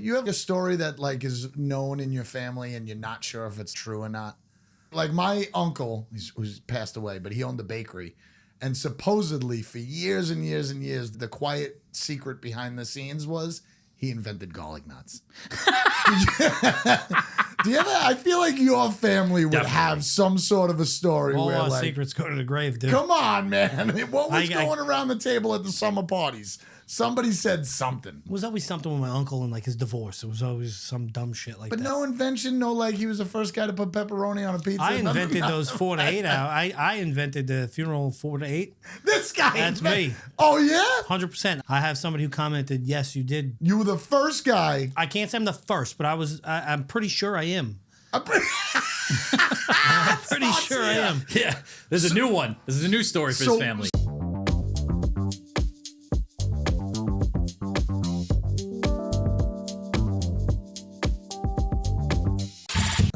You have a story that like is known in your family and you're not sure if it's true or not. Like my uncle, who's passed away, but he owned a bakery. And supposedly for years and years and years, the quiet secret behind the scenes was he invented garlic nuts. Do you ever? I feel like your family would have some sort of a story All where our like, secrets go to the grave, dude. come on, man. What was going around the table at the summer parties? Somebody said something. It was always something with my uncle and like his divorce. It was always some dumb shit like But that. no invention, no like he was the first guy to put pepperoni on a pizza. I invented those 4 to 8 hour. I invented the funeral 4 to 8. This guy. That's me. Oh, yeah? 100%. I have somebody who commented, yes, you did. You were the first guy. I can't say I'm the first, but I'm pretty sure I am. I'm pretty sure I am. Yeah. There's a new one. This is a new story for his family.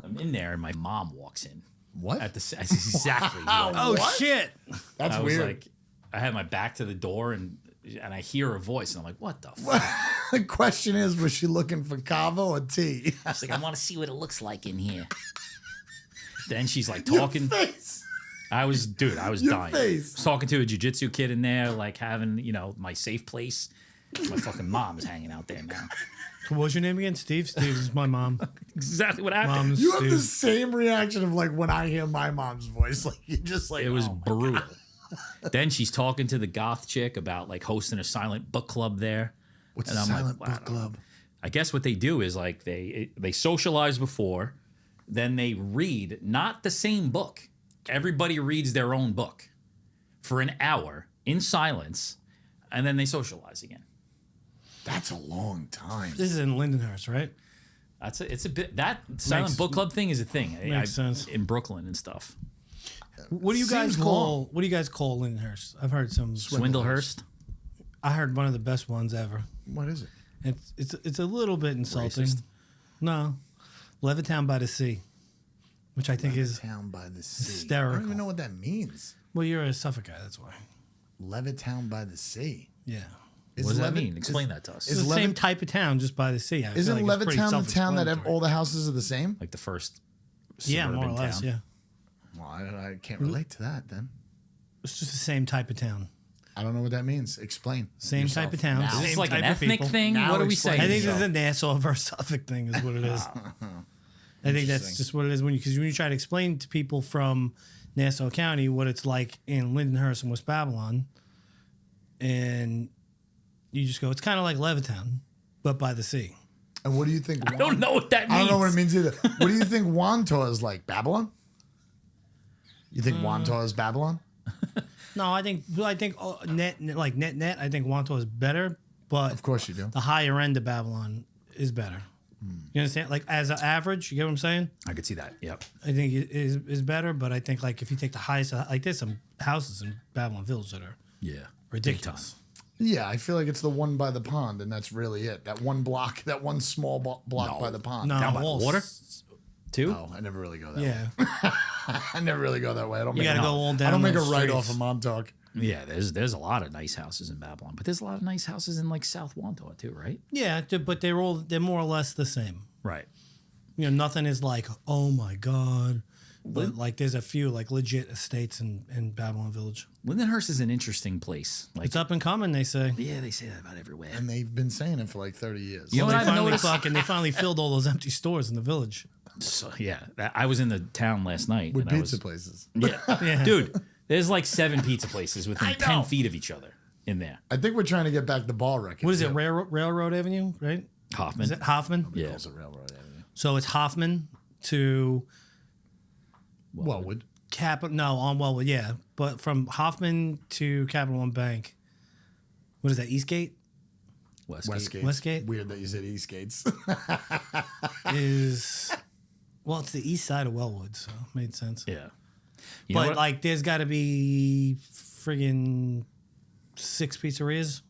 I'm in there and my mom walks in. What? That's exactly what. Oh, What? shit. That's I was weird. like, I had my back to the door and I hear a voice and I'm like, what the fuck? The question is, was she looking for cava or tea? She's like, I want to see what it looks like in here. Then she's like talking. Your face. I was Your dying. face. I was talking to a jiu-jitsu kid in there, like having, my safe place. My fucking mom is hanging out there now. What was your name again? Steve? Steve is my mom. Exactly what happened. Mom's You have Steve. the same reaction of like when I hear my mom's voice. Like you just like It was oh my brutal. Then she's talking to the goth chick about like hosting a silent book club there. What's And a I'm like, silent wow. book club? I guess what they do is like they socialize before, then they read not the same book. Everybody reads their own book for an hour in silence, and then they socialize again. That's a long time. This is in Lindenhurst, right? It's a bit that silent book club thing is a thing. Makes sense. In Brooklyn and stuff. What do you guys Seems call? long. What do you guys call Lindenhurst? I've heard some. Swindlehurst. I heard one of the best ones ever. What is it? It's a little bit insulting. Racist? No, Levittown by the Sea, which I think is Levittown by the sea. hysterical. I don't even know what that means. well, you're a Suffolk guy, that's why. Levittown by the sea. Yeah, Is What does that Levit- mean? Explain that to us. it's Is the same Levit- type of town, just by the sea. I feel Isn't like it's pretty Levittown the town that self-explanatory. all the houses are the same? Like the first. Yeah, more or suburban less. town. Yeah, Well, I can't relate to that then. it's just the same type of town. I don't know what that means. Explain. Same yourself type of town. now. Is Same this like an type of ethnic people. thing? Now What are we explain. saying? I think this is So- a Nassau versus Suffolk thing, is what it is. I think that's just what it is because when you try to explain to people from Nassau County what it's like in Lindenhurst and West Babylon, and you just go, it's kind of like Levittown, but by the sea. And what do you think? I don't know what that means. I don't know what it means either. What do you think Wantor is like? Babylon? You think Wantor is Babylon? No, I think net. I think Wanto is better, but Of course you do. the higher end of Babylon is better. You understand? Like as an average, you get what I'm saying? I could see that. Yep. I think it is better, but I think like if you take the highest, like there's some houses in Babylon Village that are Yeah. ridiculous. Yeah, I feel like it's the one by the pond, and that's really it. That one block, that one small block No. by the pond. No, Down by the all water? s- Two? Oh, I never really go that way. Yeah, I never really go that way. I don't you make got to a- go all down. I don't make a those right off streets. of Montauk. Yeah, there's a lot of nice houses in Babylon, but there's a lot of nice houses in like South Wantoa too, right? Yeah, but they're more or less the same. Right. You know, nothing is like, oh my god. But like, there's a few like legit estates in Babylon Village. Lindenhurst is an interesting place. Like, It's up and coming, they say. yeah, they say that about everywhere. And they've been saying it for like 30 years. You know what I've noticed? They finally filled all those empty stores in the village. So, yeah, I was in the town last night. With and I pizza was, places. Yeah. Yeah. Dude, there's like 7 pizza places within I know. 10 feet of each other in there. I think we're trying to get back the ball record. What is it? too. Railroad Avenue, right? Hoffman. Is it Hoffman? Yeah. Calls it Railroad Avenue. So it's Hoffman to Wellwood. on Wellwood, yeah. But from Hoffman to Capital One Bank, what is that, Eastgate? Westgate. Westgate? Weird that you said Eastgates. Is, well, it's the east side of Wellwood, so it made sense. Yeah. You know But what? like, there's got to be friggin' 6 pizzerias.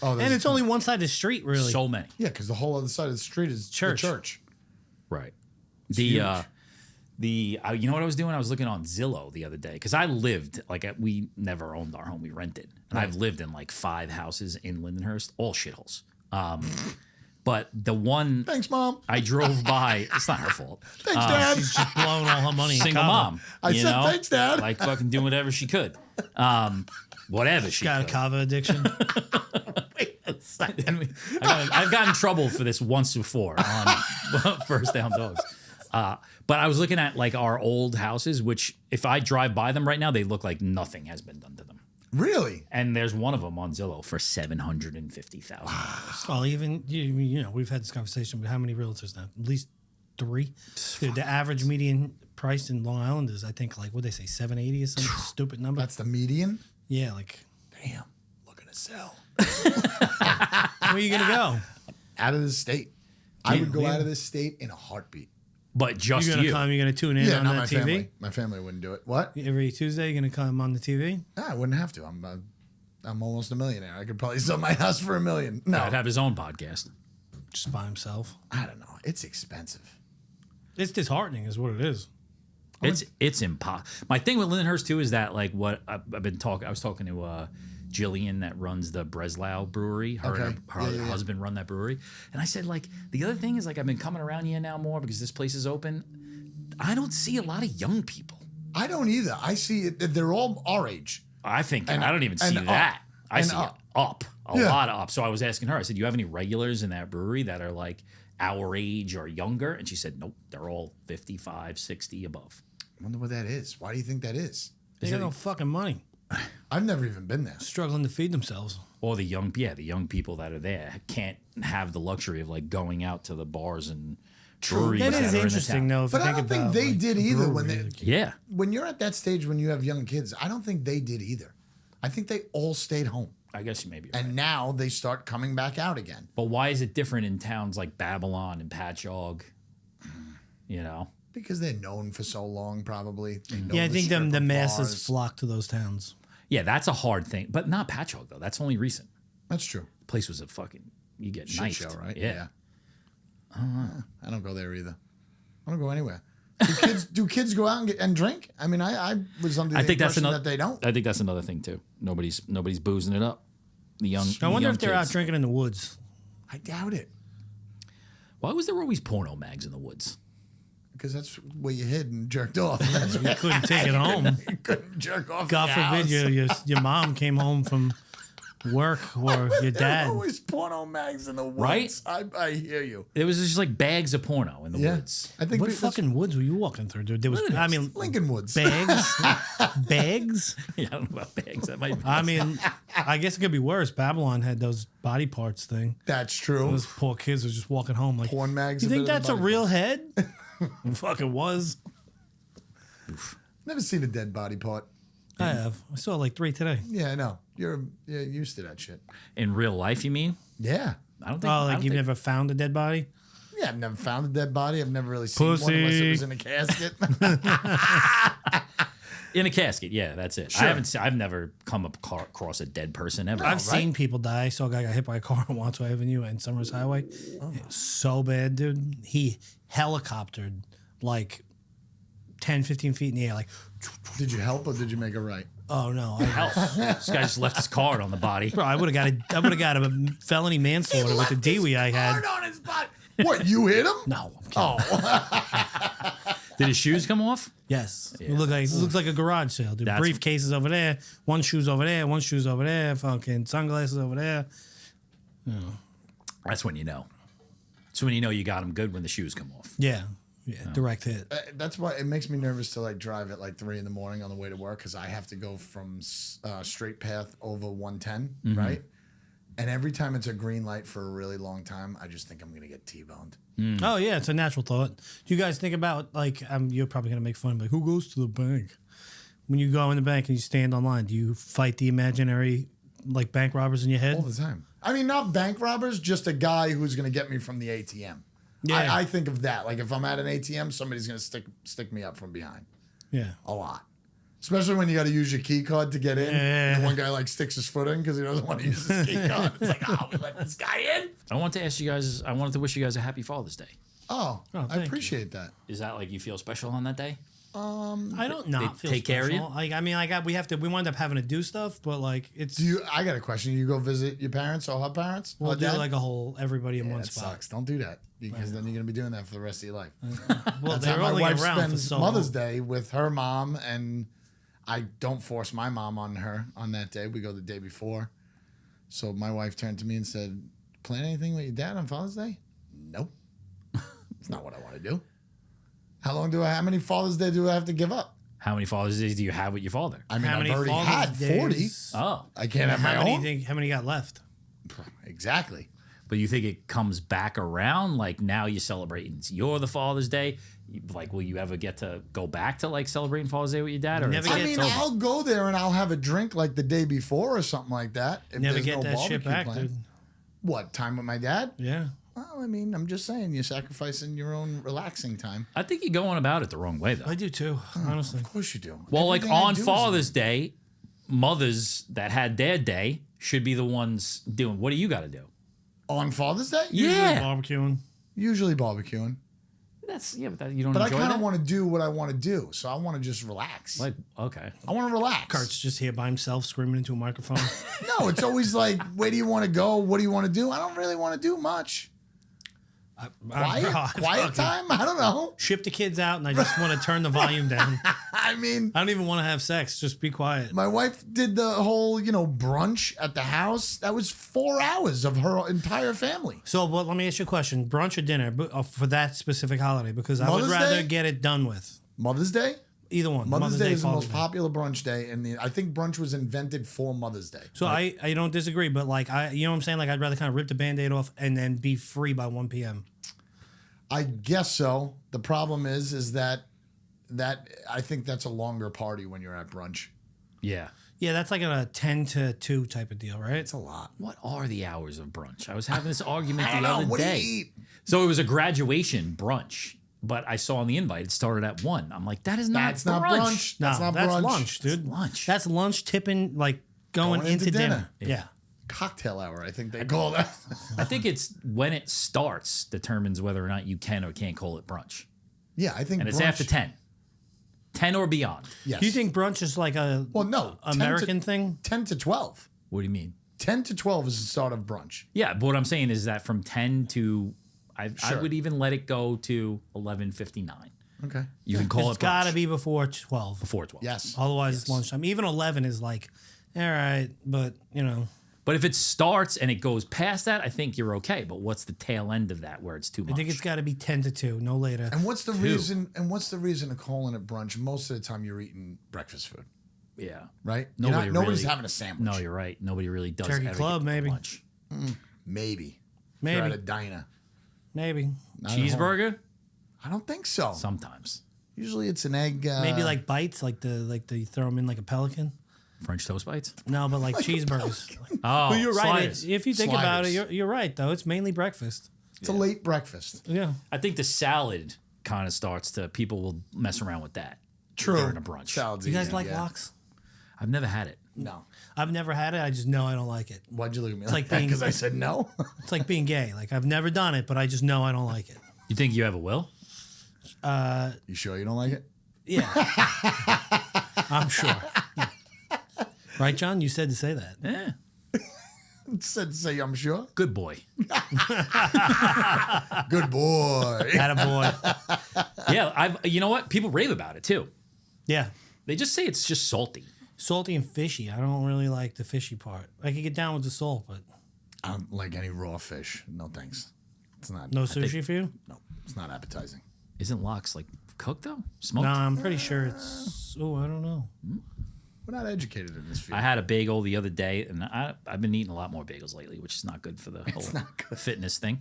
Oh, And it's only one side of the street, really. so many. yeah, because the whole other side of the street is Church. The church. Right. huge. You know what I was doing? I was looking on Zillow the other day because I lived we never owned our home, we rented, and I've lived in like 5 houses in Lindenhurst, all shitholes. But the one Thanks, Mom. I drove by, it's not her fault. Thanks, Dad. She's just blowing all her money. in Single Cabo. mom. I you said know? thanks, Dad. Like fucking doing whatever she could. Whatever she Got a could. kava addiction. I've gotten in trouble for this once before on First Down Dogs. But I was looking at like our old houses, which if I drive by them right now, they look like nothing has been done to them. Really? And there's one of them on Zillow for $750,000. Well, even you know, we've had this conversation, but how many realtors now? At least 3. Dude, the average median price in Long Island is, I think, like what they say, 780 or some stupid number. That's the median? Yeah, like Damn. Looking to sell. where are you gonna go? Out of the state. I would go out of this state in a heartbeat. But just You're gonna you. come. You're gonna tune in Yeah, on not that my TV family. My family wouldn't do it. What? every Tuesday. You're gonna come on the TV. No, I wouldn't have to. I'm almost a millionaire. I could probably sell my house for $1 million. No, I'd have his own podcast. Just by himself. I don't know. It's expensive. It's disheartening, is what it is. It's impossible. My thing with Lindenhurst too is that like what I've been talking. I was talking to Jillian that runs the Breslau Brewery. Her Okay. and her husband run that brewery, and I said like the other thing is like I've been coming around here now more because this place is open. I don't see a lot of young people. I don't either. I see it. They're all our age. I think And- I don't even see and that. I And see up. up a Yeah. lot of up. So I was asking her. I said, "You have any regulars in that brewery that are like our age or younger?" And she said, "Nope, they're all 55, 60 above." I wonder what that is. Why do you think that is? They got no fucking money. I've never even been there. Struggling to feed themselves. Or the young people that are there can't have the luxury of like going out to the bars and breweries. That that is are in the interesting, town. though. If But you I think don't think about, they like, did the either brewery. Yeah, when you're at that stage when you have young kids, I don't think they did either. I think they all stayed home. I guess you may be right. And now they start coming back out again. But why is it different in towns like Babylon and Patchogue? You know, Because they're known for so long, probably. They know Yeah, I the think strip the of masses bars. flock to those towns. yeah, that's a hard thing. But not Patchogue though. That's only recent. That's true. Place was a fucking you get Shit knifed. show, right? Yeah. I don't go there either. I don't go anywhere. Do kids go out and drink? I mean, I was under the I think that's impression another. that they don't. I think that's another thing too. Nobody's boozing it up. The young. I wonder if they're out kids. drinking in the woods. I doubt it. Why was there always porno mags in the woods? Because that's where you hid and jerked off. And that's where Couldn't take it home. you couldn't jerk off. God in forbid your house. your mom came home from work or your There dad. were always porno mags in the woods. Right? I hear you. There was just like bags of porno in the Yeah. woods. I think What that's fucking woods were you walking through, dude? There was, I mean, Lincoln Woods. bags, bags. Yeah, I don't know about bags. That might be. I mean, I guess it could be worse. Babylon had those body parts thing. That's true. Those poor kids were just walking home like, Porn mags. you are think better than that's a body real parts. head? It fucking was. Never seen a dead body part. I have. I saw like 3 today. Yeah, I know. You're used to that shit. In real life, you mean? Yeah. I don't think. Oh, I like don't you've think- never found a dead body? Yeah, I've never found a dead body. I've never really seen one unless it Pussy. was in a casket. in a casket. Yeah, that's it. Sure. I haven't. I've never come across a dead person ever. I've seen people die. I saw a guy got hit by a car on Wanto Avenue and Summers Highway. It was so bad, dude. He helicoptered like 10, 15 feet in the air. Like, Did you help or did you make it right? oh no. Help. This guy just left his card on the body. Bro, I would have got a felony manslaughter with the DWI I had. Hard on his body. What, you hit him? No. I'm kidding. Oh. Did his shoes come off? Yes. It looks like a garage sale, dude. That's- Briefcases over there, one shoe's over there, one shoe's over there, fucking sunglasses over there. That's when you know. So when you know you got him good when the shoes come off. Yeah. Yeah. Direct hit. That's why it makes me nervous to like drive at like 3 a.m. on the way to work because I have to go from straight path over 110, right? And every time it's a green light for a really long time, I just think I'm gonna get T-boned. Oh yeah, it's a natural thought. Do you guys think about like you're probably gonna make fun of me, like who goes to the bank? When you go in the bank and you stand online, do you fight the imaginary like bank robbers in your head? All the time. I mean, not bank robbers, just a guy who's gonna get me from the ATM. Yeah. I think of that. Like if I'm at an ATM, somebody's gonna stick me up from behind. Yeah. A lot. Especially when you got to use your key card to get in. Yeah. And one guy like sticks his foot in because he doesn't want to use his key card. It's like, oh, we let this guy in. I wanted to ask you guys. I wanted to wish you guys a happy Father's Day. Oh, Oh, I thank appreciate that. Is that like you feel special on that day? I don't not feel take care of you? special. Like I mean, like we wind up having to do stuff, but like it's I got a question. You go visit your parents or her parents? we'll Her do dad? like a whole everybody in one That spot. sucks. Don't do that because then you're gonna be doing that for the rest of your life. Well, That's they're how my only wife around for spends so Mother's long. Day with her mom, and I don't force my mom on her on that day. We go the day before. So my wife turned to me and said, "Plan anything with your dad on Father's Day?" Nope. It's not what I want to do. How many Father's Day do I have to give up? How many Father's Days do you have with your father? I mean, How I've many already Father's had 40. Days? Oh, I can't have my How many own. think? How many got left? Exactly. but you think it comes back around? Like now you're celebrating you're the Father's Day. Like, will you ever get to go back to like celebrating Father's Day with your dad? Or Never it's- get I mean, it's over? I'll go there and I'll have a drink like the day before or something like that. If Never there's get no that shit barbecue back, planned. dude. What, time with my dad? Yeah. Well, I mean, I'm just saying, you're sacrificing your own relaxing time. I think you're going about it the wrong way, though. I do too, honestly. Of course you do. Well, like Everything I on do is- Father's Day, mothers that had their day should be the ones doing. What do you got to do? On Father's Day? Yeah, Barbecuing. Usually barbecuing. but you don't. But I enjoy kind that? of want to do what I want to do. So I want to just relax. Like, okay, I want to relax. Kurt's just here by himself screaming into a microphone. No, it's always like, where do you want to go? What do you want to do? I don't really want to do much. Quiet time? I don't know. Ship the kids out, and I just want to turn the volume down. I mean, I don't even want to have sex. Just be quiet. my wife did the whole, brunch at the house. That was 4 hours of her entire family. So, but let me ask you a question: brunch or dinner for that specific holiday? Because I Mother's would rather Day? get it done with. Mother's Day? Either one. Mother's Day is the Father's most Day. popular brunch day, and I think brunch was invented for Mother's Day. So I don't disagree, but like you know what I'm saying? Like I'd rather kind of rip the Band-Aid off and then be free by 1 p.m. I guess so. The problem is that I think that's a longer party when you're at brunch. yeah. Yeah, that's like a 10 to 2 type of deal, right? It's a lot. What are the hours of brunch? I was having this argument I don't the know. other What do day. you eat? So it was a graduation brunch, but I saw on the invite it started at 1. I'm like, that is not That's not brunch. No, That's not that's brunch. lunch, dude. That's lunch. That's lunch tipping, like going Going into into dinner. dinner. Yeah. Cocktail hour, I think they call that. I think it's when it starts determines whether or not you can or can't call it brunch. Yeah, I think And it's brunch, after 10. 10 or beyond. Yes. Do you think brunch is like a Well, no. 10 American to, thing? 10 to 12. What do you mean? 10 to 12 is the start of brunch. Yeah, but what I'm saying is that from 10 to I Sure. would even let it go to 11:59. Okay. You can call It's it got brunch to be before 12. before 12. Yes. Otherwise, it's lunchtime. Even 11 is like, all right, but But if it starts and it goes past that, I think you're okay. But what's the tail end of that where it's too much? I think it's got to be 10 to 2, no later. And what's the reason? And what's the reason of calling it brunch? Most of the time, you're eating breakfast food, yeah. right? really- Nobody's having a sandwich. No, you're right. Nobody really does. Turkey ever club, get maybe. Lunch. Maybe. If Maybe. you're at a diner. Maybe. Not at home. Cheeseburger? I don't think so. Sometimes. Usually it's an egg. Maybe like bites, like you throw them in like a pelican. French toast bites? No, but like cheeseburgers. Oh, But you're right. sliders. If you think about it, Sliders. you're right though. It's mainly breakfast. It's a late breakfast. Yeah. I think the salad kind of starts to, people will mess around with that. During a brunch. Salad's You guys easy, like yeah. lox? I've never had it. No. I've never had it. I just know I don't like it. Why'd you look at me like like that? being- Because I said no. It's like being gay. Like I've never done it, but I just know I don't like it. You think you ever will? You sure you don't like it? Yeah. I'm sure. Right, John? You said to say that. Yeah. Said to say I'm sure. Good boy. Good boy. Attaboy. Yeah, you know what? People rave about it too. Yeah. They just say it's just salty. Salty and fishy. I don't really like the fishy part. I can get down with the salt, but I don't like any raw fish. No thanks. It's not. no sushi for you? No, it's not appetizing. Isn't lox like cooked though? Smoked? No, I'm pretty sure it's. Oh, I don't know. We're not educated in this field. I had a bagel the other day, and I've been eating a lot more bagels lately, which is not good for the whole fitness thing.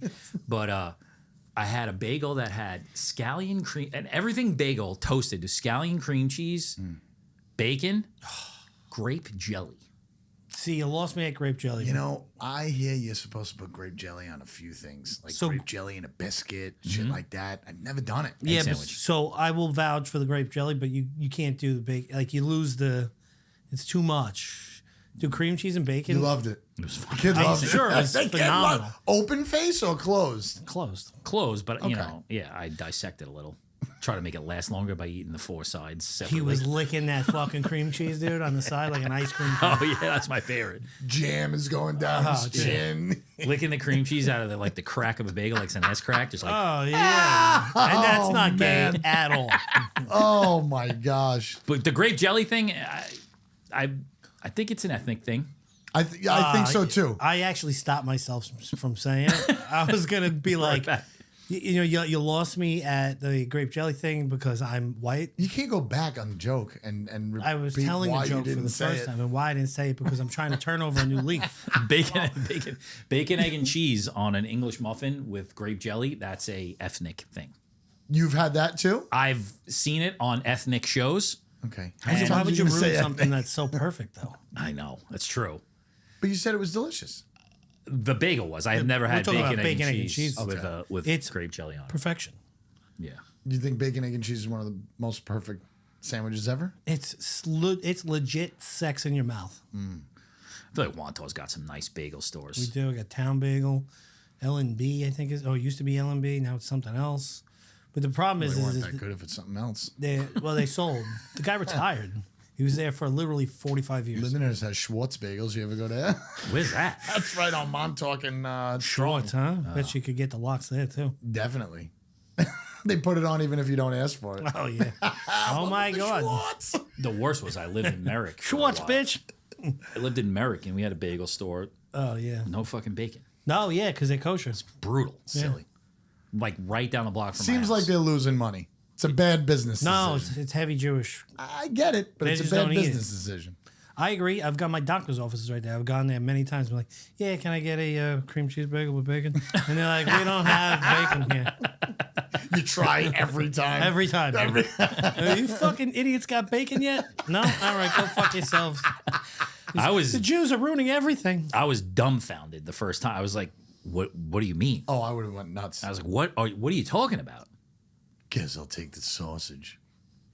But I had a bagel that had scallion cream and everything bagel toasted to scallion cream cheese, bacon, grape jelly. See, you lost me at grape jelly. You know, I hear you're supposed to put grape jelly on a few things, like So- grape jelly in a biscuit, shit like that. I've never done it. yeah, but, sandwich. so I will vouch for the grape jelly, but you can't do the bacon. Like you lose the. It's too much. Do cream cheese and bacon. You loved it. It was fun. Kid I'm loved sure it. it was That kid phenomenal. loved- Open face or closed? Closed. Closed, but you Okay. know, yeah, I dissected a little. try to make it last longer by eating the four sides separately. He was licking that fucking cream cheese, dude, on the side like an ice cream cone. Oh yeah, that's my favorite. Jam is going down his chin. Licking the cream cheese out of the crack of a bagel, like an S crack, just like. Oh yeah, and that's not gay at all. Oh my gosh! But the grape jelly thing, I think it's an ethnic thing. I think so too. I actually stopped myself from saying it. I was gonna be like, you lost me at the grape jelly thing because I'm white. You can't go back on the joke and I was telling a joke for the first time, and why I didn't say it because I'm trying to turn over a new leaf. Bacon, egg, and cheese on an English muffin with grape jelly. That's a ethnic thing. You've had that too? I've seen it on ethnic shows. Okay. Why would you ruin something that's so perfect though? I know that's true. But you said it was delicious. The bagel was. I have never had talking bacon, about egg, and cheese with It's grape jelly on it. Perfection. Yeah. Do you think bacon, egg, and cheese is one of the most perfect sandwiches ever? It's legit sex in your mouth. I feel like Wonto's got some nice bagel stores. We do. We got Town Bagel, L&B, I think it used to be L&B. Now it's something else. But the problem They weren't is that good if it's something else. they sold. The guy retired. He was there for literally 45 years. Lindeners has Schwartz bagels. You ever go there? Where's that? That's right on Montauk and Schwartz, huh? Bet you could get the locks there too. Definitely. They put it on even if you don't ask for it. Oh yeah. Oh my God. Schwartz. The worst was I lived in Merrick. for a Schwartz, while. bitch. I lived in Merrick and we had a bagel store. Oh yeah. No fucking bacon. No, yeah, because they're kosher. Brutal. Silly. Like right down the block from my Seems house. like they're losing money. It's a bad business No, decision. it's heavy Jewish. I get it, but They it's a just bad don't eat it. business decision. I agree. I've got my doctor's offices right there. I've gone there many times. I'm like, yeah, can I get a cream cheese bagel with bacon? And they're like, we don't have bacon here. You try every time. Every time. You fucking idiots got bacon yet? No? All right, go fuck yourselves. The Jews are ruining everything. I was dumbfounded the first time. I was like, what do you mean? Oh, I would have went nuts. I was like, what are you talking about? Guess I'll take the sausage.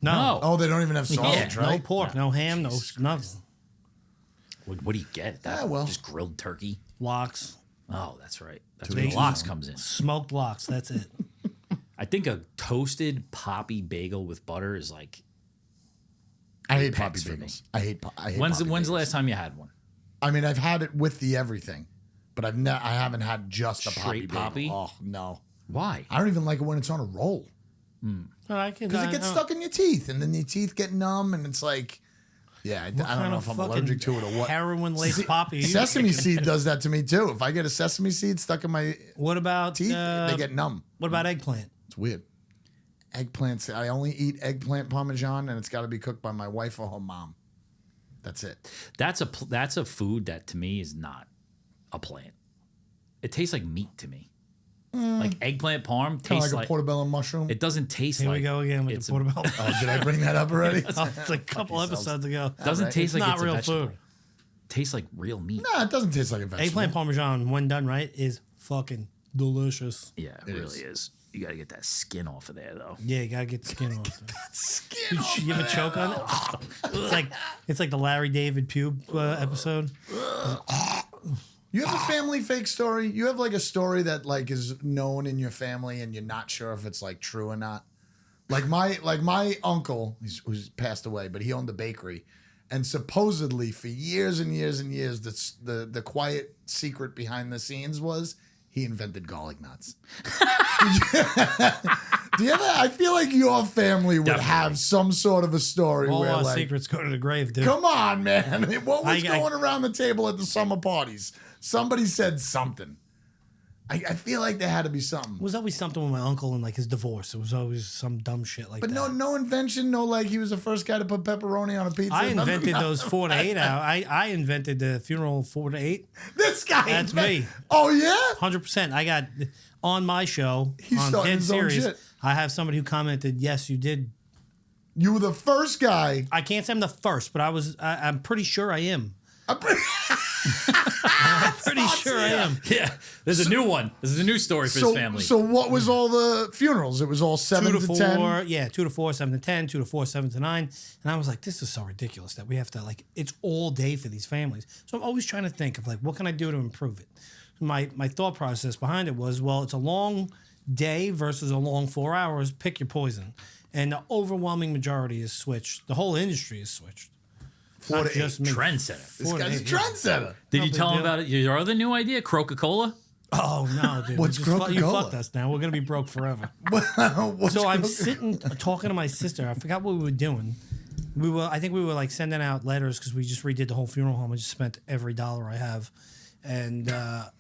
No. Oh, they don't even have sausage, No right? pork, no ham, no nothing. What do you get? That well. just grilled turkey? Lox. Oh, that's right. That's where the lox comes in. Smoked lox. That's it. I think a toasted poppy bagel with butter is like. I hate poppy Apex for me. bagels. I hate When's poppy the bagels. last time you had one? I mean, I've had it with the everything, but I haven't had just a Straight poppy poppy? bagel. Oh, no. Why? I don't even like it when it's on a roll. Because it gets stuck in your teeth, and then your teeth get numb, and it's like, I don't know if I'm allergic to it or what. Heroin-laced poppy. Sesame seed does that to me too. If I get a sesame seed stuck in my What about teeth, they get numb. What about eggplant? It's weird. Eggplants. I only eat eggplant parmesan, and it's got to be cooked by my wife or her mom. That's it. That's a food that to me is not a plant. It tastes like meat to me. Like eggplant parm Kind tastes of like a portobello mushroom. It doesn't taste Here like. we go again with it's the portobello. Oh, did I bring that up already? It's like a couple episodes ago. Doesn't taste It's like not it's a real vegetable. food. Tastes like real meat. No, it doesn't taste like a vegetable. Eggplant parmesan, when done right, is fucking delicious. Yeah, it really is. You got to get that skin off of there, though. Yeah, you gotta get the skin off. Skin Did you ever choke on it? It's like the Larry David pube episode. You have a family fake story? You have like a story that like is known in your family and you're not sure if it's like true or not? Like my uncle, who's passed away, but he owned a bakery. And supposedly for years and years and years, the quiet secret behind the scenes was he invented garlic nuts. Do you ever? I feel like your family would have some sort of a story All where our like, secrets go to the grave, dude. come on, man. What was I- going around the table at the summer parties? Somebody said something. I feel like there had to be something. It was always something with my uncle and like his divorce. It was always some dumb shit like But that. no invention, no like he was the first guy to put pepperoni on a pizza. I Nothing. invented those 4 to 8 hour. I invented the funeral 4 to 8. This guy. That's me. Oh yeah. 100%. I got on my show He's on starting Dead his own Series. shit. I have somebody who commented, "Yes, you did." You were the first guy. I can't say I'm the first, but I'm pretty sure I am. I'm pretty Sure I am. Yeah, there's a new one. This is a new story for his family. So what was all the funerals? It was all 7 2 to to 10. 4, yeah, 2 to 4, 7 to 10, 2 to 4, 7 to 9. And I was like, this is so ridiculous that we have to like, it's all day for these families. So I'm always trying to think of like, what can I do to improve it? My thought process behind it was, well, it's a long day versus a long 4 hours, pick your poison. And the overwhelming majority is switched. The whole industry is switched. Four Not to just eight. me. Trendsetter. This 4 to guy's a 8, yeah. trendsetter. Did No you big tell him deal. about it? Your other new idea, Coca-Cola? Oh no, dude! What's You Coca-Cola? fucked us now. We're gonna be broke forever. What's So I'm Coca- sitting talking to my sister. I forgot what we were doing. I think we were like sending out letters because we just redid the whole funeral home. I just spent every dollar I have, and our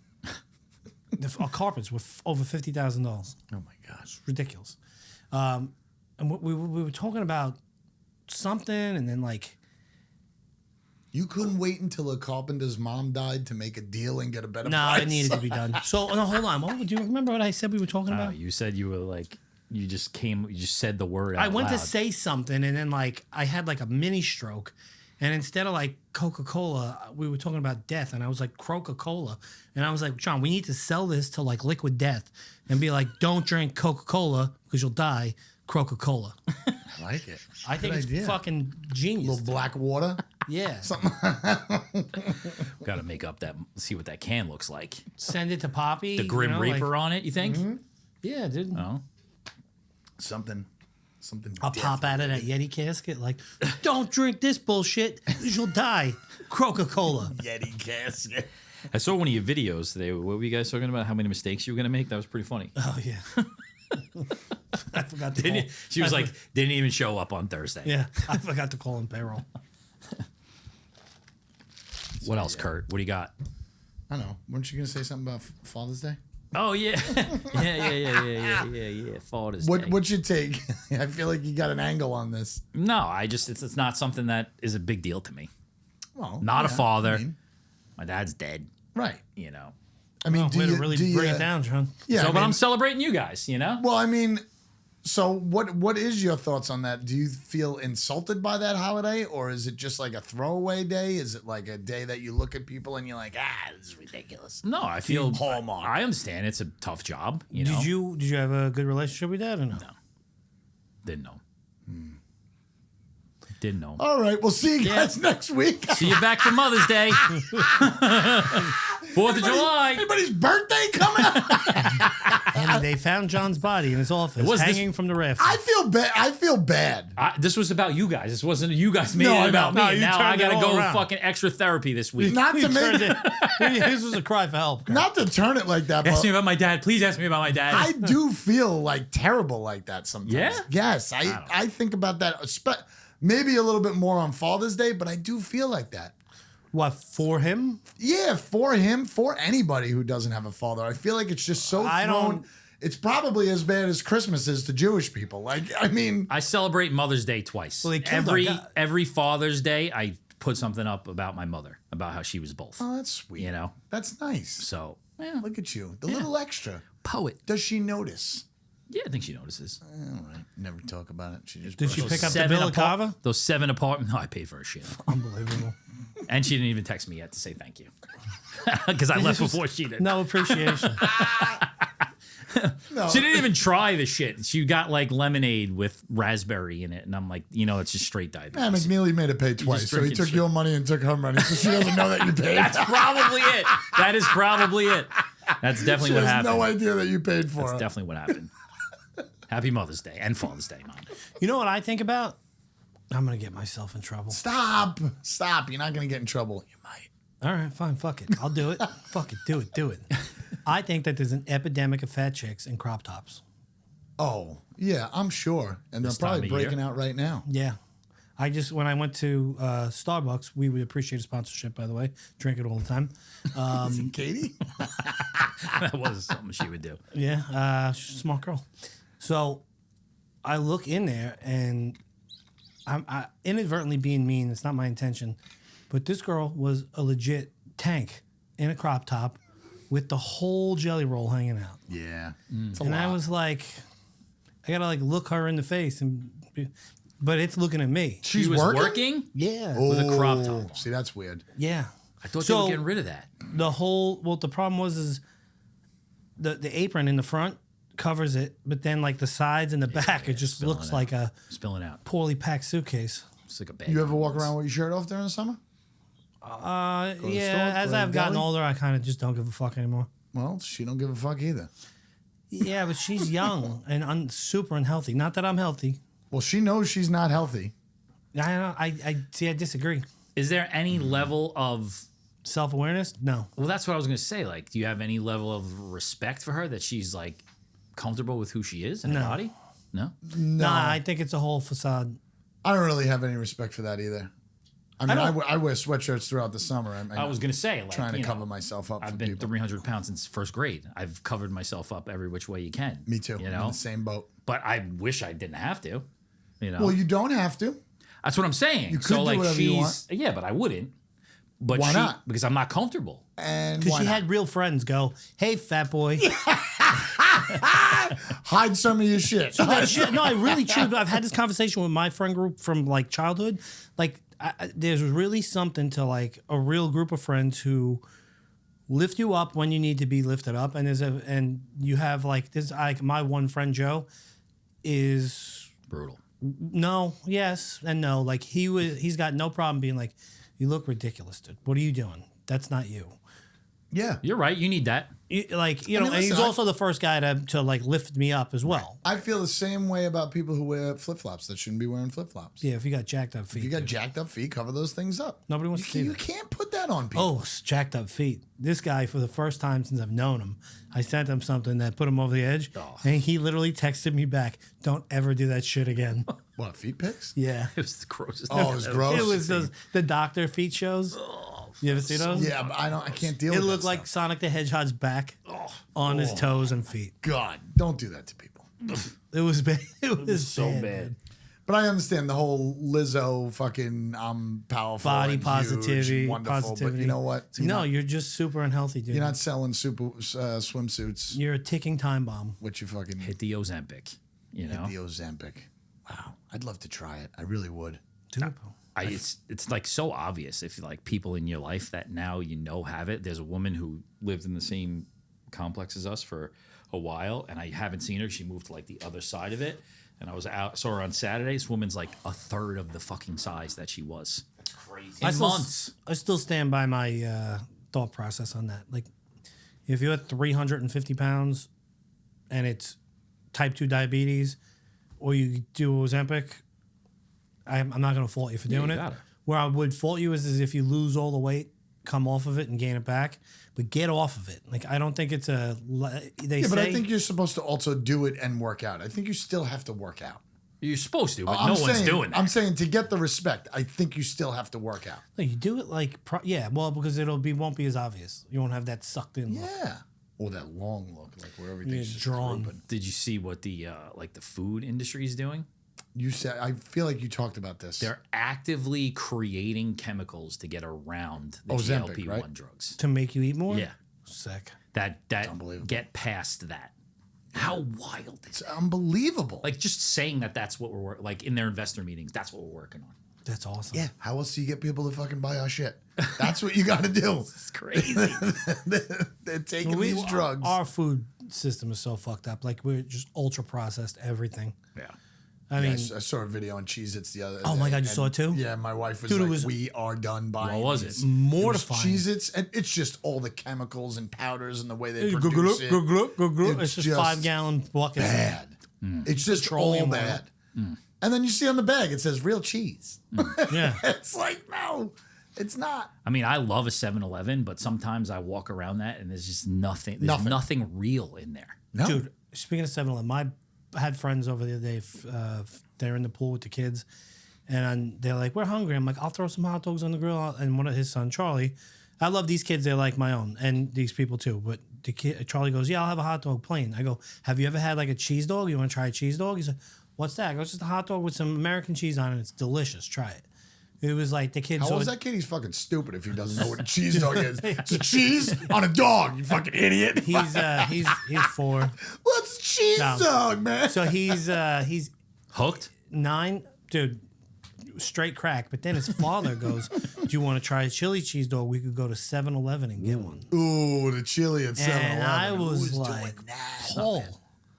carpets were over $50,000. Oh my gosh. Ridiculous. And we were talking about something, and then like. You couldn't wait until a carpenter's mom died to make a deal and get a better No, price. it needed to be done. So no, hold on. Do you remember what I said we were talking about? You said you were like, you just said the word out I went to loud. say something, and then like I had like a mini stroke, and instead of like Coca-Cola, we were talking about death, and I was like Coca-Cola, and I was like, John, we need to sell this to like Liquid Death, and be like, don't drink Coca-Cola because you'll die. Coca-Cola. I like it. I think Good it's idea. fucking genius. Little black water. Yeah. Got to make up that, see what that can looks like. Send it to Poppy. The Grim like- Reaper on it, you think? yeah, dude. Oh. Something I'll pop out of that Yeti casket like, don't drink this bullshit, 'cause you'll die. Coca-Cola. Yeti casket. I saw one of your videos today. What were you guys talking about? How many mistakes you were going to make? That was pretty funny. Oh yeah. I forgot to call. She was like, didn't even show up on Thursday. Yeah, I forgot to call him payroll. What else, Kurt? What do you got? I don't know. Weren't you going to say something about Father's Day? Oh, yeah. yeah. Father's Day. What's your take? I feel like you got an angle on this. No, it's not something that is a big deal to me. Well, Not a yeah, father. I mean, My dad's dead, right. you know. I mean, Way to really bring it down, John. Yeah. So, I but mean, I'm celebrating you guys, you know? well, I mean, so what is your thoughts on that? Do you feel insulted by that holiday, or is it just like a throwaway day? Is it like a day that you look at people and you're like, this is ridiculous? No, I feel Hallmark. I understand it's a tough job, you know. Did you have a good relationship with Dad or no? Didn't know. Didn't know. All right, we'll see you guys next week. See you back for Mother's Day. 4th of July. Anybody's birthday coming up? And they found John's body in his office, Was this- hanging from the rafters. I feel bad. This was about you guys. This wasn't you guys made No, it about no, me. you Now I turned it gotta all go around. fucking extra therapy this week. Not to Turned make it- this was a cry for help. Kurt. not to turn it like that, Ask but me about my dad. Please ask me about my dad. I do feel like terrible like that sometimes. Yeah? Yes, I think about that. Maybe a little bit more on Father's Day, but I do feel like that. What, for him? Yeah, for him, for anybody who doesn't have a father. I feel like it's just so I thrown. don't- It's probably as bad as Christmas is to Jewish people. Like, I mean, I celebrate Mother's Day twice. Well, they killed our guy. every Father's Day, I put something up about my mother, about how she was both. oh, that's sweet. You know? That's nice. So, Look at you. The little extra. poet. Does she notice? Yeah, I think she notices. All right. Never talk about it. She just Did she brushes pick up the Seven bill of apart- Kava? Those 7 apartments. No, I paid for her shit. Unbelievable. And she didn't even text me yet to say thank you. Because I left before she did. No appreciation. No. She didn't even try the shit. She got like lemonade with raspberry in it. And I'm like, it's just straight Yeah, diabetes. McNeely made it pay twice, so he drinking took shit. your money and took her money, so she doesn't know that you paid. That's probably it. That is probably it. That's definitely She what has happened. no idea that you paid for That's her. definitely what happened. Happy Mother's Day and Father's Day, Mom. You know what I think about? I'm going to get myself in trouble. Stop. You're not going to get in trouble. You might. All right, fine. Fuck it. I'll do it. Fuck it. Do it. I think that there's an epidemic of fat chicks in crop tops. Oh, yeah, I'm sure. And This they're probably time of year? breaking out right now. Yeah. When I went to Starbucks, we would appreciate a sponsorship, by the way. Drink it all the time. Katie? That was something she would do. Yeah, she's a smart girl. So I look in there and I'm inadvertently being mean. It's not my intention. But this girl was a legit tank in a crop top with the whole jelly roll hanging out. Yeah. And I was like, I got to like look her in the face. But it's looking at me. She's She was working? Yeah. with a crop top. See, that's weird. Yeah. I thought they were getting rid of that. The problem was the apron in the front covers it, but then like the sides and the back, it just spilling looks out. like a Spilling out. poorly packed suitcase. It's like a bag. You ever walk around with your shirt off during the summer? Yeah, store, as go to I've gotten deli? older, I kind of just don't give a fuck anymore. Well, she don't give a fuck either. Yeah, but she's young and super unhealthy. Not that I'm healthy. Well, she knows she's not healthy. I see. I disagree. Is there any level of Self-awareness? No. Well, that's what I was going to say. Like, do you have any level of respect for her that she's like comfortable with who she is and her No. body? No. No, Nah, I think it's a whole facade. I don't really have any respect for that either. I mean, I wear sweatshirts throughout the summer. I was going to say, like, trying to you know, cover myself up. I've for been people. 300 pounds since first grade. I've covered myself up every which way you can. Me too. You I'm know, in the same boat. but I wish I didn't have to. You know, Well, you don't have to. that's what I'm saying. You could so do like whatever you want. yeah, but I wouldn't. But Why she, not? Because I'm not comfortable. And Because why she not? had real friends go, hey, fat boy. Hide some of your shit. That shit, no, I really truly. I've had this conversation with my friend group from like childhood. Like, there's really something to like a real group of friends who lift you up when you need to be lifted up, and you have like this. Like my one friend Joe is Brutal. no, yes, and no. Like he's got no problem being like, you look ridiculous, dude. What are you doing? That's not you. Yeah. You're right. You need that. Like, you I know, mean, and he's listen, also the first guy to like lift me up as well. I feel the same way about people who wear flip flops that shouldn't be wearing flip flops. Yeah, if you got jacked up feet. You got dude. jacked up feet, cover those things up. Nobody wants to see You that. can't put that on people. Oh, jacked up feet. This guy, for the first time since I've known him, I sent him something that put him over the edge, and he literally texted me back, "Don't ever do that shit again." What, feet pics? Yeah. It was the grossest. Oh, it was gross. It was the doctor feet shows. You ever see those? Yeah, but I can't deal It with looked that like stuff. Sonic the Hedgehog's back on his toes and feet. God, don't do that to people. It was bad. It was so bad. bad. But I understand the whole Lizzo fucking powerful, Body and positivity, huge, wonderful. positivity. But you know what? You're just super unhealthy, dude. You're not selling super swimsuits. You're a ticking time bomb. What you fucking Hit the Ozempic. You know. the Ozempic. Wow, I'd love to try it. I really would. Dude. It's like so obvious if like people in your life that now you know have it. There's a woman who lived in the same complex as us for a while, and I haven't seen her. She moved to like the other side of it, and I was out saw her on Saturday. This woman's like a third of the fucking size that she was. That's crazy. In months. I still stand by my thought process on that. Like, if you're at 350 pounds and it's type 2 diabetes, or you do Ozempic, I'm not going to fault you for doing you it. gotta. Where I would fault you is if you lose all the weight, come off of it and gain it back, but get off of it. Like, I don't think it's a. They Yeah, say, but I think you're supposed to also do it and work out. I think you still have to work out. You're supposed to, but I'm no one's saying- doing that. I'm saying to get the respect, I think you still have to work out. like, you do it like, because won't be as obvious. You won't have that sucked in look. Yeah. Or that long look, like where everything's Yeah, just drawn. drooping. Did you see what the like the food industry is doing? You said, I feel like you talked about this. They're actively creating chemicals to get around the Ozempic, GLP-1 right? drugs. To make you eat more? Yeah. Sick. That unbelievable. get past that. How wild is It's it? unbelievable. Like just saying that's what we're like in their investor meetings. That's what we're working on. That's awesome. yeah, how else do you get people to fucking buy our shit? That's what you got to do. It's crazy. They're taking these drugs. Our food system is so fucked up. Like, we're just ultra processed everything. yeah. I mean, I saw a video on Cheez-Its the other day. Oh my God, you saw it too? Yeah, my wife was Dude, it like, was- we are done buying What was these. it? mortifying. Cheez-Its, and it's just all the chemicals and powders and the way they Hey, produce it. It's just 5-gallon buckets. Bad. It's just Petroleum all oil. bad. And then you see on the bag, it says real cheese. Yeah. It's like, no, it's not. I mean, I love a 7-Eleven, but sometimes I walk around that and there's just nothing. There's nothing real in there. No. Dude, speaking of 7-Eleven, I had friends over the other day. They're in the pool with the kids, and they're like, "We're hungry." I'm like, "I'll throw some hot dogs on the grill." And one of his son, Charlie, I love these kids. They're like my own, and these people too. But the kid, Charlie goes, "Yeah, I'll have a hot dog plain." I go, "Have you ever had like a cheese dog? You want to try a cheese dog?" He said, "What's that?" I go, "It's just a hot dog with some American cheese on it. It's delicious. Try it." It was like the kids. How old is that kid? He's fucking stupid if he doesn't know what a cheese dog is. It's a cheese on a dog, you fucking idiot. He's 4. What's a cheese dog, man? So he's Hooked? 9, dude, straight crack. But then his father goes, "Do you want to try a chili cheese dog? We could go to 7-Eleven and get one." Ooh, the chili at 7-Eleven. And I was Who's like, doing that? "Paul."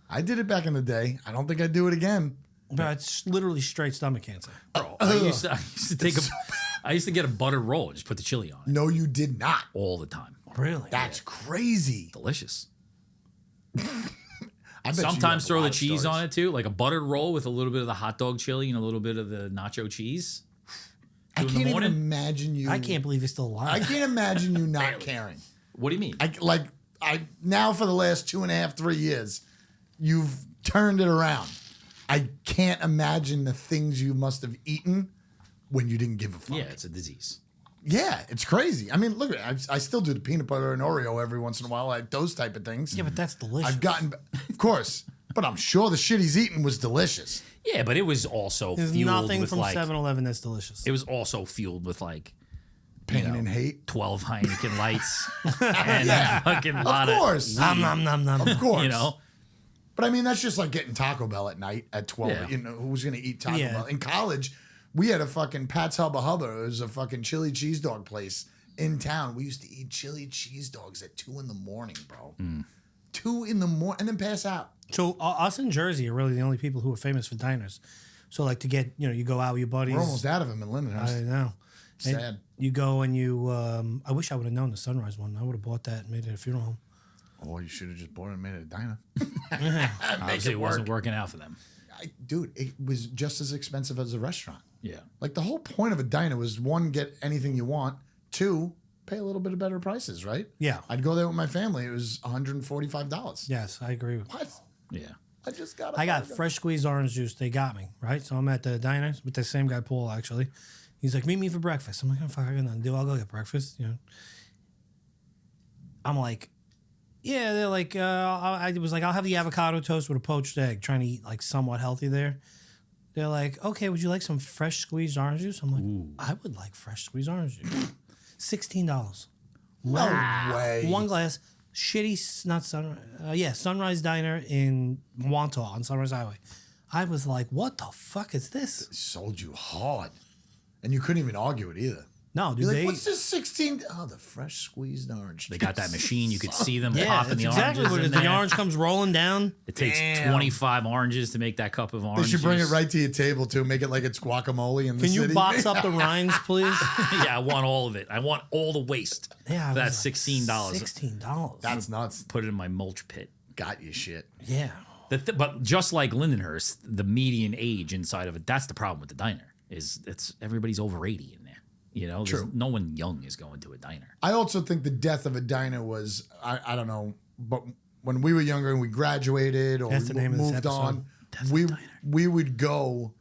I did it back in the day. I don't think I'd do it again. But it's literally straight stomach cancer. Bro, I used to take I used to get a buttered roll and just put the chili on it No, you did not. all the time. Really? That's crazy. Delicious. I bet you Sometimes have a throw lot the of cheese stories. on it too, like a buttered roll with a little bit of the hot dog chili and a little bit of the nacho cheese. I 2 in the can't even morning? imagine you. I can't believe you're still I alive. can't imagine you not caring. What do you mean? I now for the last 2.5, 3 years, you've turned it around. I can't imagine the things you must have eaten when you didn't give a fuck. Yeah, it's a disease. Yeah, it's crazy. I mean, look, I still do the peanut butter and Oreo every once in a while, like those type of things. Yeah, but that's delicious. I've gotten, of course, but I'm sure the shit he's eating was delicious. Yeah, but it was also There's fueled nothing with from like 7-Eleven that's delicious. it was also fueled with like Pain and hate. 12 Heineken lights and a fucking lot Of course. Nom nom nom nom. Of course. you know. But I mean, that's just like getting Taco Bell at night at 12. Yeah. You know, who's going to eat Taco Yeah. Bell? In college, we had a fucking Pat's Hubba Hubba. It was a fucking chili cheese dog place in town. We used to eat chili cheese dogs at 2 in the morning, bro. 2 in the morning, and then pass out. So us in Jersey are really the only people who are famous for diners. So like to get, you go out with your buddies. We're almost out of them in I Lindenhurst. know. And Sad. you go and you. I wish I would have known the Sunrise one. I would have bought that and made it a funeral home. Or you should have just bought it and made it a diner. Obviously, it wasn't working out for them. Dude, it was just as expensive as a restaurant. Yeah. Like the whole point of a diner was 1, get anything you want. 2, pay a little bit of better prices, right? Yeah. I'd go there with my family. It was $145. Yes, I agree with. What? Yeah. I just got. I got fresh squeezed orange juice. They got me right. So I'm at the diner with the same guy, Paul. Actually, he's like, "Meet me for breakfast." I'm like, "Oh fuck, I got nothing to do. I'll go get breakfast." I'm like, "Yeah." They're like, I was like, "I'll have the avocado toast with a poached egg." Trying to eat like somewhat healthy there. They're like, "Okay, would you like some fresh squeezed orange juice?" I'm like, "I would like fresh squeezed orange juice." $16. No way. One glass. Shitty, not Sunrise. Sunrise Diner in Wantagh on Sunrise Highway. I was like, what the fuck is this? Sold you hard, and you couldn't even argue it either. No, dude, You're like, they. what's this 16? Oh, the fresh squeezed orange. They got that machine. You could see them Yeah, popping that's the exactly oranges what it in is. there. The orange comes rolling down. It takes Damn. 25 oranges to make that cup of They orange should bring it juice. right to your table too. Make it like it's guacamole in the Can city. you box up the rinds, please? Yeah, I want all of it. I want all the waste. Yeah, I That's was like, $16. $16. That's nuts. Put it in my mulch pit. Got you shit. Yeah. But just like Lindenhurst, the median age inside of it, that's the problem with the diner. Is it's everybody's over 80 in there. There's True. no one young is going to a diner. I also think the death of a diner was I don't know, but when we were younger and we graduated or That's the we name of this moved episode. on, we would go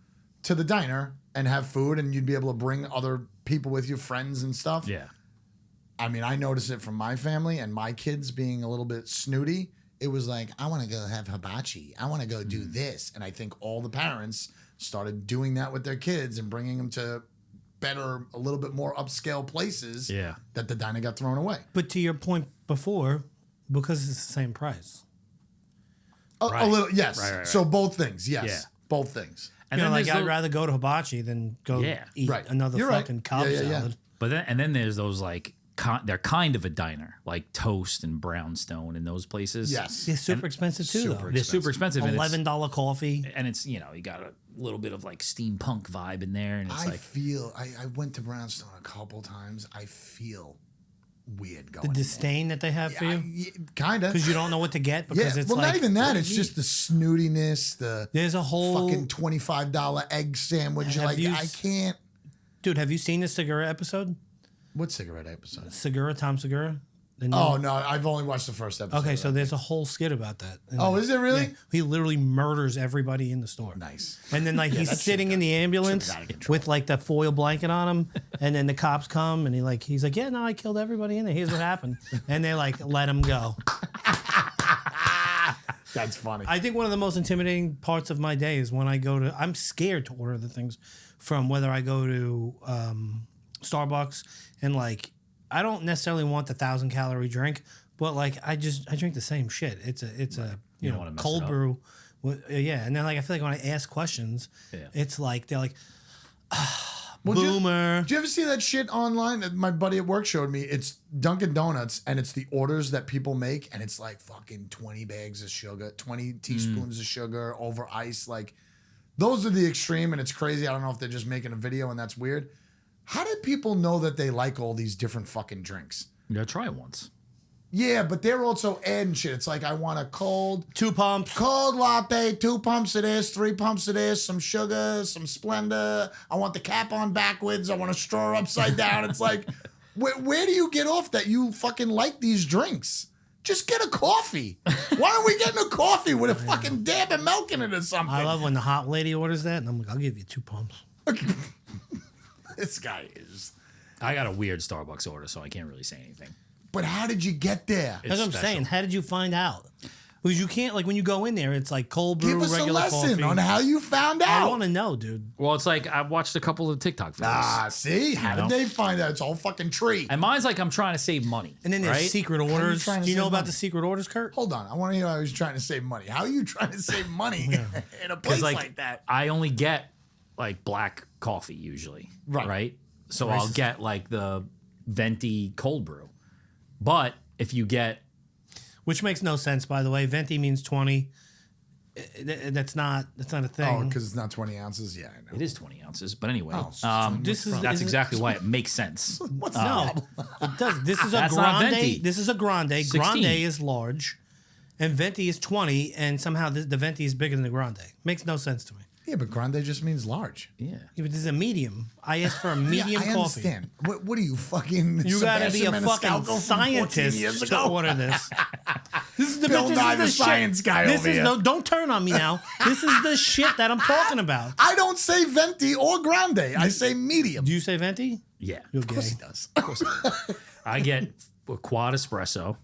to the diner and have food, and you'd be able to bring other people with you, friends and stuff. Yeah. I mean, I noticed it from my family and my kids being a little bit snooty. It was like, I want to go have hibachi. I want to go do this. And I think all the parents started doing that with their kids and bringing them to better, a little bit more upscale places. Yeah. That the diner got thrown away. But to your point before, because it's the same price. A Right. little, yes. Right. So both things, yes. Yeah. Both things. And Like there's I'd those- rather go to hibachi than go Yeah. eat Right. another You're right. fucking Cobb Yeah. salad. But then there's those like they're kind of a diner, like Toast and Brownstone and those places. Yes. They're super expensive too, super though. They're super expensive. and it's- $11 coffee. And it's you got a little bit of like steampunk vibe in there, and it's like I went to Brownstone a couple times. I feel weird going The in disdain that they have for there. you. Kind of. Because you don't know what to get. Yeah. Because it's Well, like, not even that. what It's did just the snootiness, the There's a whole fucking $25 egg sandwich. Have Like, you I can't. dude. Have you seen the Segura episode? What cigarette episode? Segura, Tom Segura. The new- Oh, no. I've only watched the first episode. okay. of So that. there's a whole skit about that. Oh, is it really? Yeah. He literally murders everybody in the store. Nice. And then like he's that shit sitting in the ambulance got out of control. with like the foil blanket on him, and then the cops come and he's like, yeah, no, I killed everybody in there. Here's what happened, and they like let him go. That's funny. I think one of the most intimidating parts of my day is when I'm scared to order the things from whether I go to Starbucks and like I don't necessarily want the 1,000-calorie drink, but like I drink the same shit. It's a You don't wanna mess cold it up. brew. Yeah, and then like I feel like when I ask questions, Yeah. it's like they're like, Well, did you- boomer. Did you ever see that shit online that my buddy at work showed me? It's Dunkin' Donuts, and it's the orders that people make, and it's like fucking 20 bags of sugar, 20 teaspoons of sugar over ice. Like, those are the extreme, and it's crazy. I don't know if they're just making a video, and that's weird. How did people know that they like all these different fucking drinks? you gotta try it once. Yeah, but they're also adding shit. It's like I want a cold 2 pumps. cold latte, 2 pumps of this, 3 pumps of this, some sugar, some Splenda. I want the cap on backwards. I want a straw upside down. It's like, where do you get off that you fucking like these drinks? Just get a coffee. Why aren't we getting a coffee with a fucking dab of milk in it or something? I love when the hot lady orders that, and I'm like, I'll give you 2 pumps. This guy is. I got a weird Starbucks order, so I can't really say anything. But how did you get there? That's what I'm special. saying. How did you find out? Because you can't, like, when you go in there, it's like cold brew, Give us a regular lesson coffee. on how you found I out. want to know, dude. Well, it's like I watched a couple of TikTok videos. Ah, see? How did they find out? It's all fucking tree. And mine's like I'm trying to save money. And then there's right? secret orders. trying to Do you know save about money? the secret orders, Kurt? Hold on. I want to hear how he's trying to save money. How are you trying to save money in a place like that? I only get like black coffee usually. Right. So I'll get like the venti cold brew. But if you get Which makes no sense, by the way. Venti means 20. That's not a thing. Oh, because it's not 20 ounces? Yeah, I know. it is 20 ounces, but anyway, This is that's exactly why it makes sense. What's No, it does. This is a That's not grande. venti. This is a grande. 16. Grande is large, and venti is 20. And somehow the venti is bigger than the grande. Makes no sense to me. Yeah, but grande just means large. Yeah. Yeah, but this is a medium. I asked for a medium yeah, I coffee. understand. What are you, fucking You gotta be a Sebastian fucking Maniscalco from 14 years scientist to ago? order this. This is the Bill Nye, the shit. science guy This over is here. no. Don't turn on me now. This is the shit that I'm talking about. I don't say venti or grande. I say medium. Do you say venti? Yeah. You're Of course gay. he does. I get a quad espresso,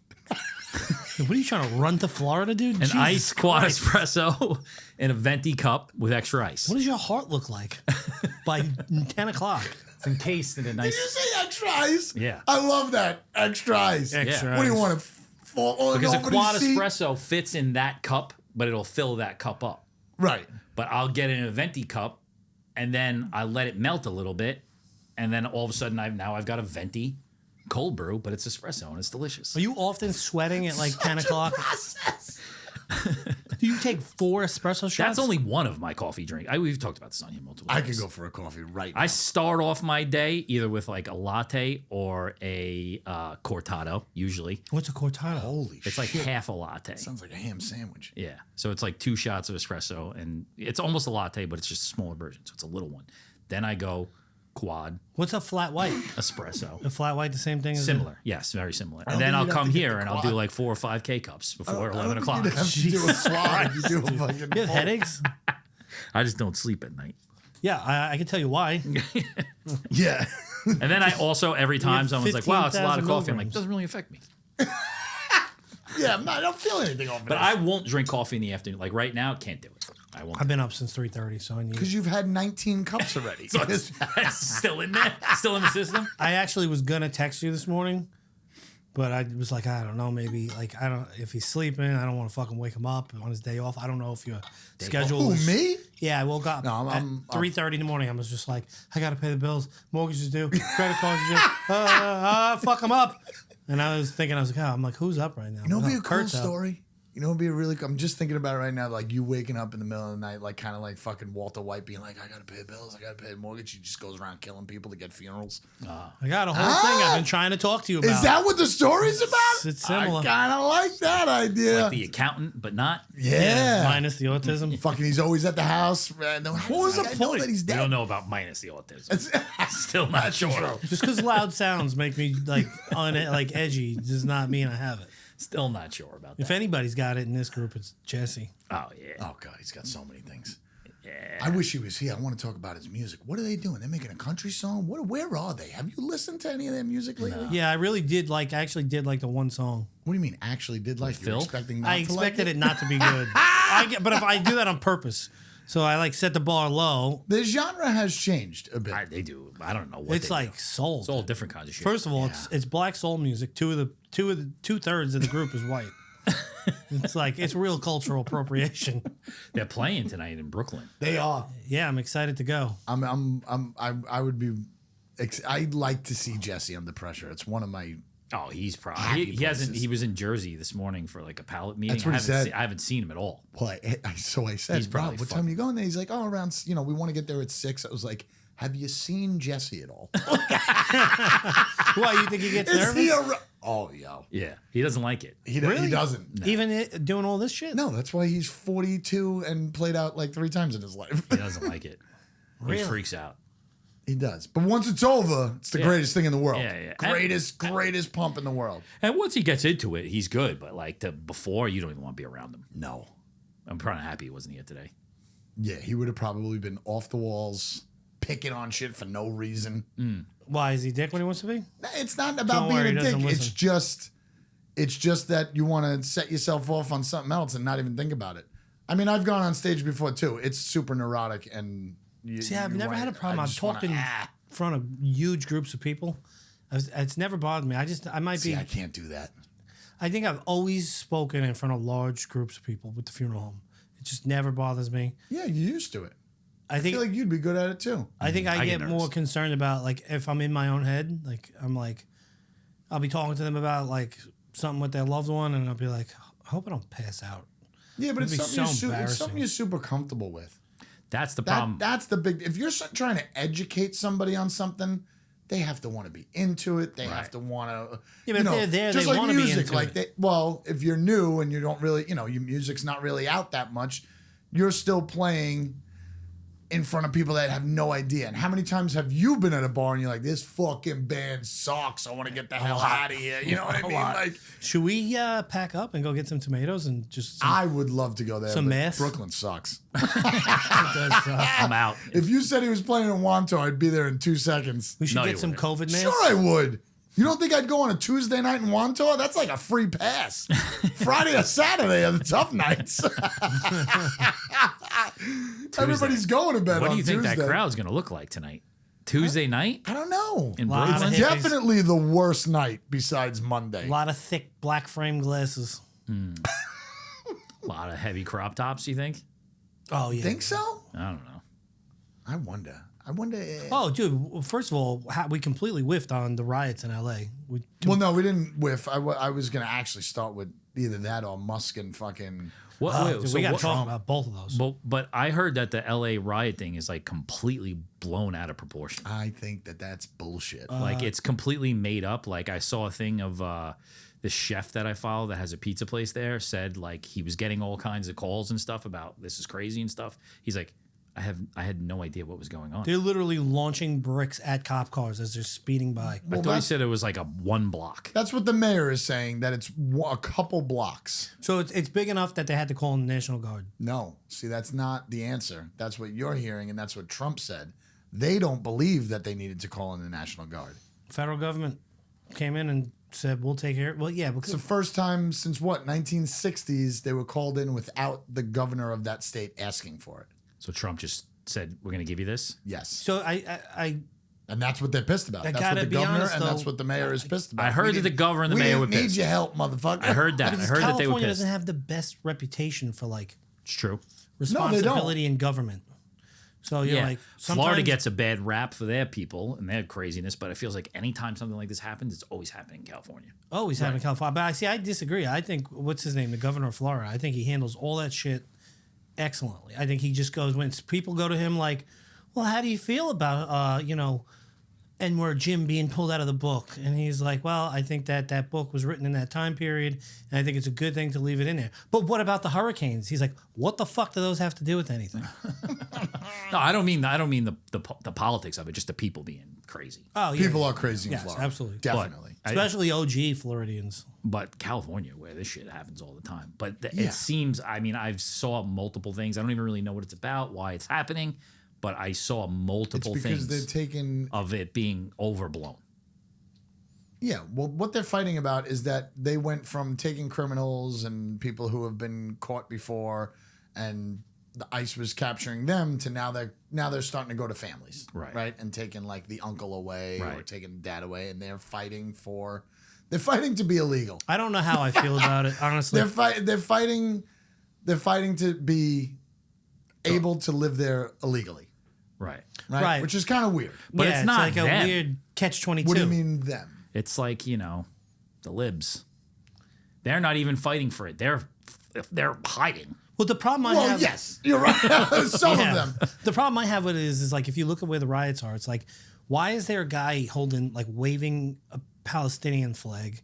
What are you trying to run to Florida, dude? an Jesus iced quad Christ. espresso, and a venti cup with extra ice. What does your heart look like by 10 o'clock? It's encased in a Did nice. you say extra ice? Yeah. I love that. Extra ice. Extra What do you ice. want to fall all Because a over quad the seat? espresso fits in that cup, but it'll fill that cup up. Right. But I'll get it in a venti cup, and then I let it melt a little bit, and then all of a sudden I've got a venti cold brew, but it's espresso and it's delicious. Are you often sweating at like 10 o'clock? Process. Do you take 4 espresso shots? That's only one of my coffee drinks. We've talked about this on here multiple I times. could go for a coffee right now. I start off my day either with like a latte or a cortado, usually. What's a cortado? Holy It's like shit. half a latte. Sounds like a ham sandwich. Yeah. So it's like 2 shots of espresso, and it's almost a latte, but it's just a smaller version. So it's a little one. Then I go quad What's a flat white? espresso. A flat white, the same thing as Similar. Yes, very similar. don't And then think I'll you'd have come to get here the and I'll quad. do like 4 or 5 K cups before I don't 11 think o'clock. You'd have to do a swab if you do a fucking You have full- headaches? I just don't sleep at night. Yeah, I can tell you why. Yeah. And then I also, every time someone's like, wow, it's a lot of 15,000 coffee. I'm like, milligrams. doesn't really affect me. Yeah, I don't feel anything off of But it. I won't drink coffee in the afternoon. Like right now, can't do it. I won't. I've been up since 3:30, so I need. Because you've had 19 cups already. So it's still in there, still in the system. I actually was gonna text you this morning, but I was like, I don't know, maybe like I don't if he's sleeping, I don't want to fucking wake him up on his day off. I don't know if your schedule. Who, is, me? Yeah, I woke up No, at I'm 3:30 in the morning. I was just like, I gotta pay the bills, mortgage is due, credit cards is due. Fuck him up. And I was thinking, I'm like, who's up right now? You know, it'd be Oh, a cool Kurt's up. story. You know, it'd be a really. I'm just thinking about it right now. Like you waking up in the middle of the night, like kind of like fucking Walter White being like, I gotta pay the bills, I gotta pay the mortgage. He just goes around killing people to get funerals. I got a whole thing I've been trying to talk to you about. Is that what the story's about? It's similar. I kind of like that idea. The accountant, but not. yeah. Minus the autism. Fucking, he's always at the house. What was the point? That he's We dead. don't know about minus the autism. Still not sure. Just because loud sounds make me like like edgy does not mean I have it. Still not sure about If that. anybody's got it in this group, it's Jesse. Oh yeah. Oh god, he's got so many things. Yeah. I wish he was here. I want to talk about his music. What are they doing? They're making a country song. Where are they? Have you listened to any of their music lately? Yeah, I really did like. I actually did like the one song. What do you mean? Actually, did like Phil? you're expecting? Not I to like expected it not to be good. But if I do that on purpose, so I like set the bar low. The genre has changed a bit. They do. I don't know what It's they like do. soul. It's all different kinds of shit. First of all, it's black soul music. Two-thirds of the group is white. It's like it's real cultural appropriation. They're playing tonight in Brooklyn. They are. Yeah, I'm excited to go. I would be. I'd like to see Jesse under pressure. It's one of my. Oh, he's probably Happy he hasn't. places. He was in Jersey this morning for like a pallet meeting. That's what he said. I haven't seen him at all. Well, so I said, He's Rob, probably what time are you going there? He's like, oh, around. We want to get there at 6. I was like, have you seen Jesse at all? Why, you think he gets Is nervous? he oh, yo. Yeah, he doesn't like it. He Really? doesn't. Even doing all this shit? No, that's why he's 42 and played out like 3 times in his life. He doesn't like it. Really? He freaks out. He does. But once it's over, it's the greatest thing in the world. Yeah. Greatest pump in the world. And once he gets into it, he's good. But like before, you don't even want to be around him. No. I'm probably happy he wasn't here today. Yeah, he would have probably been off the walls, picking on shit for no reason. Why, is he dick when he wants to be? It's not about Don't being worry, a he dick. doesn't It's just that you want to set yourself off on something else and not even think about it. I mean, I've gone on stage before too. It's super neurotic and See, I've never had a problem. I've talked in front of huge groups of people. It's never bothered me. I can't do that. I think I've always spoken in front of large groups of people with the funeral home. It just never bothers me. Yeah, you're used to it. I feel like you'd be good at it too. I think I get get more nervous. concerned about like if I'm in my own head, like I'll be talking to them about like something with their loved one, and I'll be like, I hope I don't pass out. Yeah, but it's It'd be something, so it's something you're super comfortable with. That's the problem. That's the big. If you're trying to educate somebody on something, they have to want to be into it. They have to want to. Yeah, but if they're there, just they like want to be music. into Like it. well, if you're new and you don't really, your music's not really out that much, you're still playing in front of people that have no idea. And how many times have you been at a bar and you're like, this fucking band sucks. I want to get the hell out of here. You know what I mean? Like, should we pack up and go get some tomatoes and just? I would love to go there. Some but meth? Brooklyn sucks. I'm out. If you said he was playing in Wanto, I'd be there in 2 seconds. We should No, get you some wouldn't. COVID masks. Sure, I would. You don't think I'd go on a Tuesday night in Wanto? That's like a free pass. Friday or Saturday are the tough nights. Everybody's going to bed What on do you think Tuesday. that crowd's going to look like tonight? Tuesday night I don't know. in Lot of Brooklyn? hippies. Definitely the worst night besides Monday. A lot of thick black frame glasses. A lot of heavy crop tops, you think? Oh yeah. Think so? I don't know. I wonder. Oh, dude. First of all, we completely whiffed on the riots in L.A. Well, no, we didn't whiff. I was going to actually start with either that or Musk and fucking... What, Dude, we got to talk about both of those. But I heard that the LA riot thing is like completely blown out of proportion. I think that's bullshit. Like it's completely made up. Like I saw a thing of the chef that I follow that has a pizza place there said like he was getting all kinds of calls and stuff about this is crazy and stuff. He's like, I had no idea what was going on. They're literally launching bricks at cop cars as they're speeding by. I thought he said it was like a 1 block. That's what the mayor is saying, that it's a couple blocks. So it's big enough that they had to call in the National Guard. No. See, that's not the answer. That's what you're hearing, and that's what Trump said. They don't believe that they needed to call in the National Guard. Federal government came in and said, we'll take care of it. Well, yeah, It's because the first time since, 1960s, they were called in without the governor of that state asking for it. So Trump just said, we're going to give you this? Yes. so I And that's what they're pissed about. I That's gotta what the be governor honest, and that's though. what the mayor is pissed about. I heard that the governor and the mayor were We didn't need pissed. your help, motherfucker. I heard that. I because heard that they were California pissed. doesn't have the best reputation for like It's true. responsibility in government. So you're like, Florida sometimes- gets a bad rap for their people and their craziness, but it feels like anytime something like this happens, it's always happening in California. always having California. But I disagree. I think what's his name, the governor of Florida. I think he handles all that shit excellently. I think he just goes when people go to him like, well, how do you feel about N-word Jim being pulled out of the book? And he's like, well, I think that book was written in that time period, and I think it's a good thing to leave it in there. But what about the hurricanes? He's like, what the fuck do those have to do with anything? No, I don't mean the politics of it, just the people being crazy. Oh, yeah. People are crazy in Yes, Florida. absolutely. Definitely. Especially OG Floridians. But California, where this shit happens all the time. But Yeah. it seems, I mean, I've saw multiple things. I don't even really know what it's about, why it's happening, but I saw It's multiple because things they're taking... of it being overblown. Yeah, well, what they're fighting about is that they went from taking criminals and people who have been caught before, and the ICE was capturing them, to now they're starting to go to families, Right. and taking like the uncle away or Right. taking the dad away, and they're fighting to be illegal. I don't know how I feel about it, honestly. They're fighting to be able to live there illegally, Right. Right. Which is kind of weird. But yeah, it's not like a them. weird catch-22. What do you mean them? It's like, the libs. They're not even fighting for it. They're hiding. Well, the problem I Well, have... yes, you're right. Some Yeah. of them. The problem I have with it is like if you look at where the riots are, it's like Why is there a guy holding, like, waving a Palestinian flag?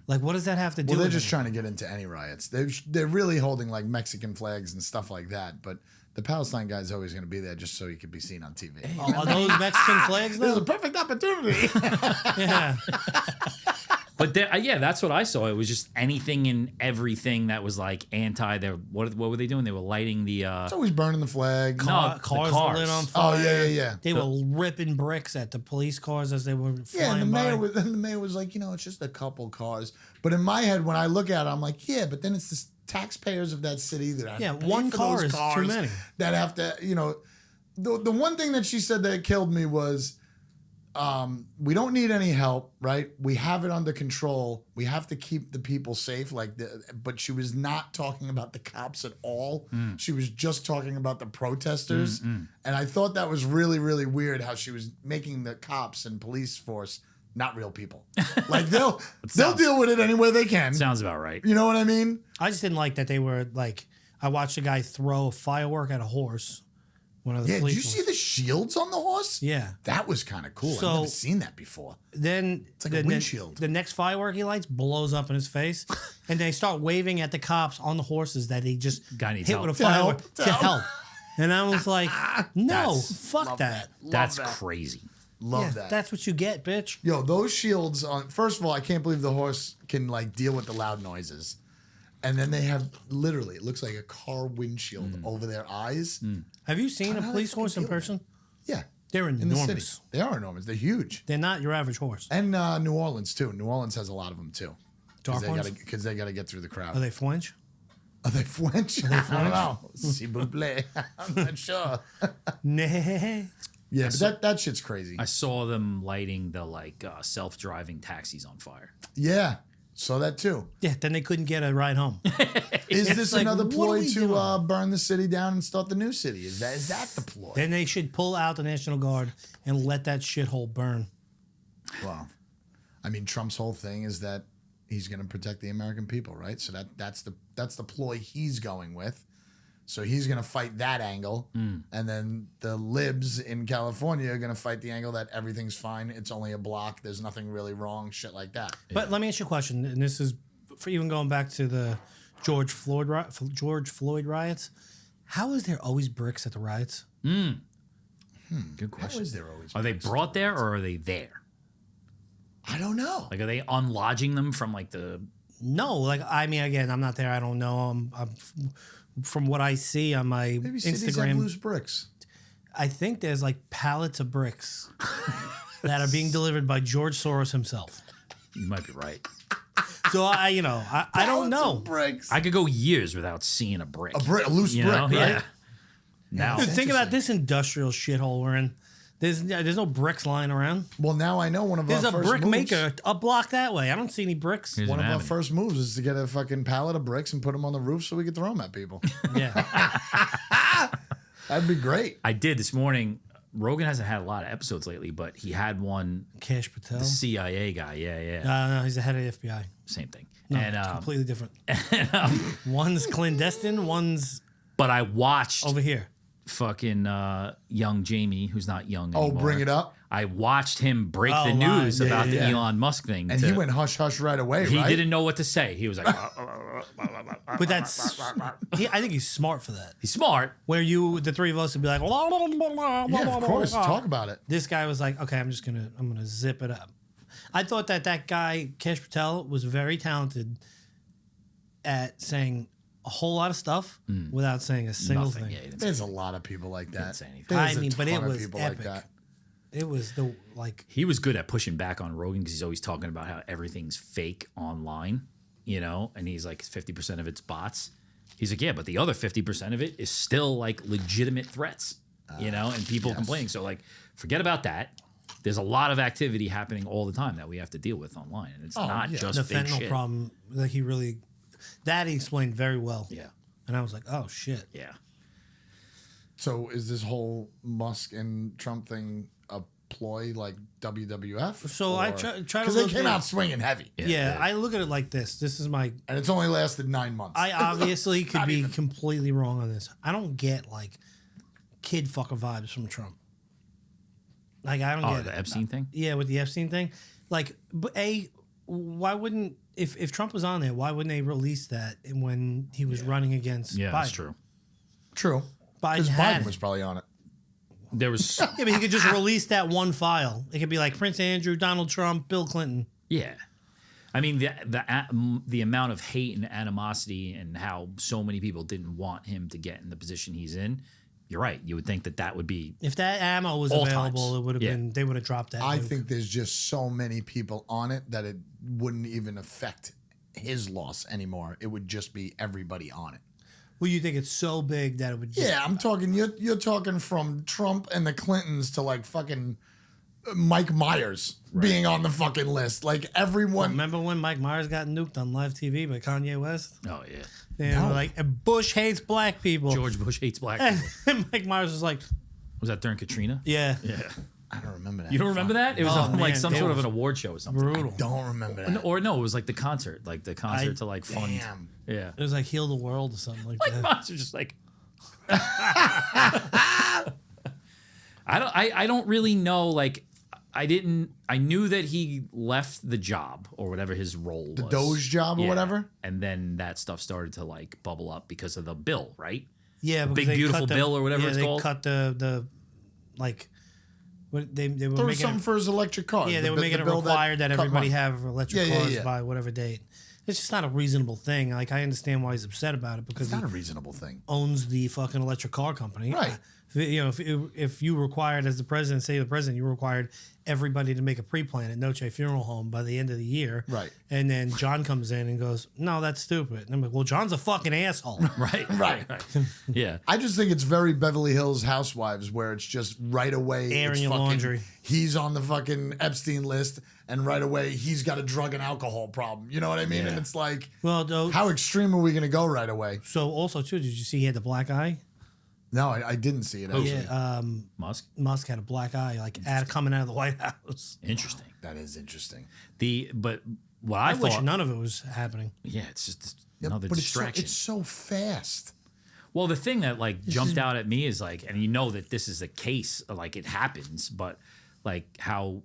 Like, what does that have to do Well, they're with just it? trying to get into any riots. They're really holding like Mexican flags and stuff like that. But the Palestine guy's always going to be there just so he could be seen on TV. Are those Mexican flags, There's though? a perfect opportunity. Yeah. But yeah, that's what I saw. It was just anything and everything that was like anti. What were they doing? They were lighting the. It's always burning the flag. No, Cars the were cars. lit on Oh fire. yeah. They were ripping bricks at the police cars as they were Yeah, flying and by. the mayor was like, it's just a couple cars. But in my head, when I look at it, I'm like, yeah, but then it's the taxpayers of that city that have to pay one for car those is too cars many. that have to, the one thing that she said that killed me was, we don't need any help, right? We have it under control. We have to keep the people safe. But she was not talking about the cops at all. She was just talking about the protesters. And I thought that was really, really weird how she was making the cops and police force not real people. Like they'll deal with it any way they can. Sounds about right. You know what I mean? I just didn't like that they were like. I watched a guy throw a firework at a horse. One of the Yeah, did police you see ones. the shields on the horse? Yeah. That was kind of cool. So- I've never seen that before. Then like a windshield. The next firework he lights blows up in his face, and they start waving at the cops on the horses that he just Guy needs hit help. with a To help, firework to to help. help. And I was like, no, fuck Love that. That's that. crazy. Love Yeah, that. that's what you get, bitch. Yo, those shields on. First of all, I can't believe the horse can like deal with the loud noises, and then they have literally it looks like a car windshield over their eyes. Have you seen How a do they police fucking horse in deal with person? Yeah, They're in the city, enormous. they are enormous. They're huge, They're not your average horse. and New Orleans too. New Orleans has a lot of them too. Dark ones? Because they got to get through the crowd. Are they French? Are they French? I don't know. S'il vous plaît. I'm not sure. Nah. Yeah, but that shit's crazy. I saw them lighting the self-driving taxis on fire. Yeah, saw that too. Yeah, then they couldn't get a ride home. Is this like, another what are ploy we to doing? burn the city down and start the new city? Is that the ploy? Then they should pull out the National Guard and let that shithole burn. Well, I mean, Trump's whole thing is that he's going to protect the American people, right? So that's the ploy he's going with. So he's going to fight that angle, and then the libs in California are going to fight the angle that everything's fine. It's only a block. There's nothing really wrong. Shit like that. But let me ask you a question, and this is for even going back to the George Floyd riots. How is there always bricks at the riots? Good How question. is there always? Are they bricks? brought there or are they there? I don't know. Like, are they unlodging them from like the? No, like I mean, again, I'm not there. I don't know. I'm from what I see on my Maybe cities have Instagram. loose bricks. I think there's like pallets of bricks that are being delivered by George Soros himself. You might be right. So I don't Pallets know. of bricks. I could go years without seeing a brick. A loose you brick, know? right? Yeah. Now, Dude, think about this industrial shithole we're in. There's no bricks lying around. Well, now I know one of There's our a first brick moves. maker a block that way. I don't see any bricks. Here's One an of our avenue. first moves is to get a fucking pallet of bricks and put them on the roof so we could throw them at people. Yeah. That'd be great. I did this morning. Rogan hasn't had a lot of episodes lately, but he had one. Cash Patel. The CIA guy. Yeah. No, he's the head of the FBI. Same thing. No, and completely different. One's clandestine, one's but I watched over here. fucking young Jamie, who's not young anymore. Bring it up. I watched him break Oh, the live. news Yeah, about yeah, the yeah. Elon Musk thing. And he went hush hush right away, He right? didn't know what to say. He was like, But that's, I think he's smart for that. he's smart. Where the three of us would be like, Yeah, of course. Talk about it. This guy was like, okay, I'm gonna zip it up. I thought that guy, Cash Patel, was very talented at saying a whole lot of stuff without saying a single Nothing. thing. Yeah, he didn't say There's a lot of people like that. say anything. There's I mean, a but it ton of was people epic. like that. It was the like. He was good at pushing back on Rogan because he's always talking about how everything's fake online, and he's like 50% of it's bots. He's like, yeah, but the other 50% of it is still like legitimate threats, and people complaining. So like, forget about that. There's a lot of activity happening all the time that we have to deal with online, and it's not just The fake fentanyl shit. problem that he explained very well. Yeah, And I was like, oh shit. yeah. So is this whole Musk and Trump thing a ploy like WWF? So I try to because they look came at- out swinging heavy, Yeah, I look at it like this. This is my. and it's only lasted 9 months. I obviously could be completely wrong on this. I don't get like kid fucker vibes from Trump. Like, I don't Oh, get the it. Epstein thing? Yeah, with the Epstein thing. Like, why wouldn't, if Trump was on there, why wouldn't they release that when he was running against Yeah, Biden? that's true. True. Biden Because had Biden it. was probably on it. There was, Yeah, but he could just release that one file. It could be like Prince Andrew, Donald Trump, Bill Clinton. yeah. I mean, the amount of hate and animosity and how so many people didn't want him to get in the position he's in. You're right. You would think that would be. If that ammo was All available, times. it would have Yeah. been. They would have dropped that. I nuke. think there's just so many people on it that it wouldn't even affect his loss anymore. It would just be everybody on it. Well, you think it's so big that it would. Yeah, I'm talking. You're talking from Trump and the Clintons to like fucking Mike Myers being on the fucking list. Like everyone. Remember when Mike Myers got nuked on live TV by Kanye West? Oh yeah. They were like, Bush hates black people. George Bush hates black people. And Mike Myers was like, Was that during Katrina? yeah, Yeah. I don't remember that. You don't remember that? It was Oh, on like man, some it sort of was an award show or something. brutal. Don't remember that. Or no, it was like the concert to like fund. Damn. Yeah. It was like Heal the World or something like Like that. Moss was just like. I don't really know. Like, I knew that he left the job or whatever his role was. The Doge job or Yeah. whatever? And then that stuff started to like bubble up because of the bill, right? Yeah, because Big they Beautiful cut the- Bill or whatever yeah, it's they called. cut the like, what they were There was making. something for his electric car. Yeah, they were making it bill required that cut everybody money. have electric Yeah, yeah, cars yeah. by whatever date. It's just not a reasonable thing. Like, I understand why he's upset about it because It's he not a reasonable thing. owns the fucking electric car company. Right. You know, if you required, as the president, say the president, you required everybody to make a pre-plan at Noche Funeral Home by the end of the year. Right. And then John comes in and goes, no, that's stupid. And I'm like, well, John's a fucking asshole. Right. Right. Yeah. I just think it's very Beverly Hills Housewives where it's just right away. Airing it's your fucking, laundry. He's on the fucking Epstein list, and right away he's got a drug and alcohol problem. You know what I mean? Yeah. And it's like, Well, though, how extreme are we going to go right away? so also, too, did you see he had the black eye? No, I didn't see it. Actually. Yeah. Musk. Musk had a black eye, like, coming out of the White House. Interesting. That is interesting. But what I I wish thought. none of it was happening. Yeah, it's just Yeah, another but distraction. It's so fast. Well, the thing that like jumped out at me is like, and you know that this is a case, like it happens, but like how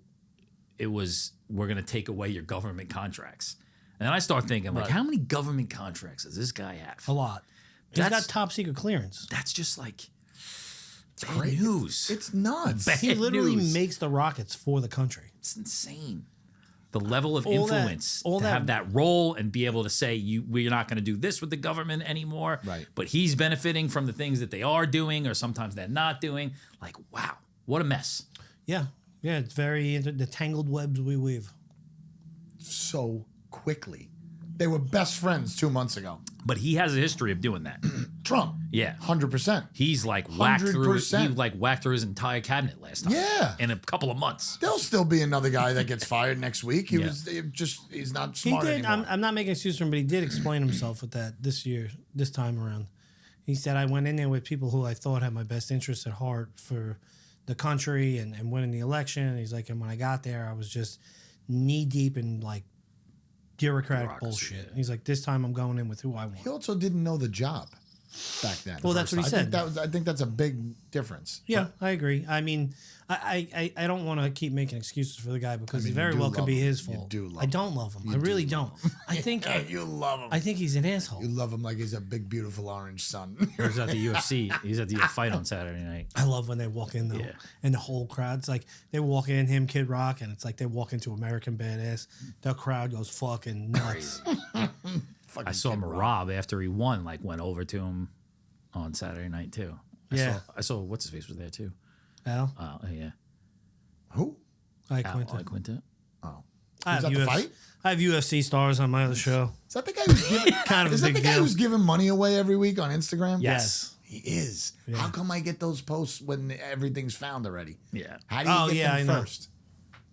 it was, we're gonna take away your government contracts, and then I start thinking like, Right. how many government contracts does this guy have? A lot. He's That's- got top secret clearance. That's just like bad Great. news. It's nuts. Bad He literally news. makes the rockets for the country. It's insane. The level of All that- influence all to that- have that role and be able to say we're not going to do this with the government anymore. Right. But he's benefiting from the things that they are doing, or sometimes they're not doing. Like, wow, what a mess. Yeah. Yeah, it's very the tangled webs we weave. So quickly. They were best friends 2 months ago. But he has a history of doing that. Trump. Yeah. 100%. He's like whacked through. 100%. He like whacked through his entire cabinet last time. Yeah. In a couple of months. There'll still be another guy that gets fired next week. Yeah. He's not He smart did. anymore. I'm not making excuses for him, but he did explain himself with that this time around. He said, I went in there with people who I thought had my best interests at heart for the country and winning the election. And he's like, and when I got there, I was just knee deep in like bureaucratic Bureaucracy, bullshit. He's like, this time I'm going in with who I want. He also didn't know the job back then. Well, that's what he said. I think that's a big difference. Yeah, I agree. I mean, I don't want to keep making excuses for the guy because I mean, it very you do well could love be him. his You fault. do love I don't love him. I really don't. I think You love him. I think he's an asshole. You love him like he's a big, beautiful orange sun. He's at the UFC. He's at the fight on Saturday night. I love when they walk in though, Yeah. and the whole crowd's like they walk in, him, Kid Rock, and it's like they walk into American Badass. The crowd goes fucking nuts. I saw Marab after he won, like went over to him on Saturday night too. Yeah. I saw what's his face was there too. Al, Yeah. Who? I Al Quinta. Quinta. Oh. I Was have that the UFC fight? I have UFC stars on my other show. Is that the guy who's giving Kind of a Is that big the guy deal. who's giving money away every week on Instagram? Yes. He is. How come I get those posts when everything's found already? Yeah. How do you Oh, get yeah, I them know. first?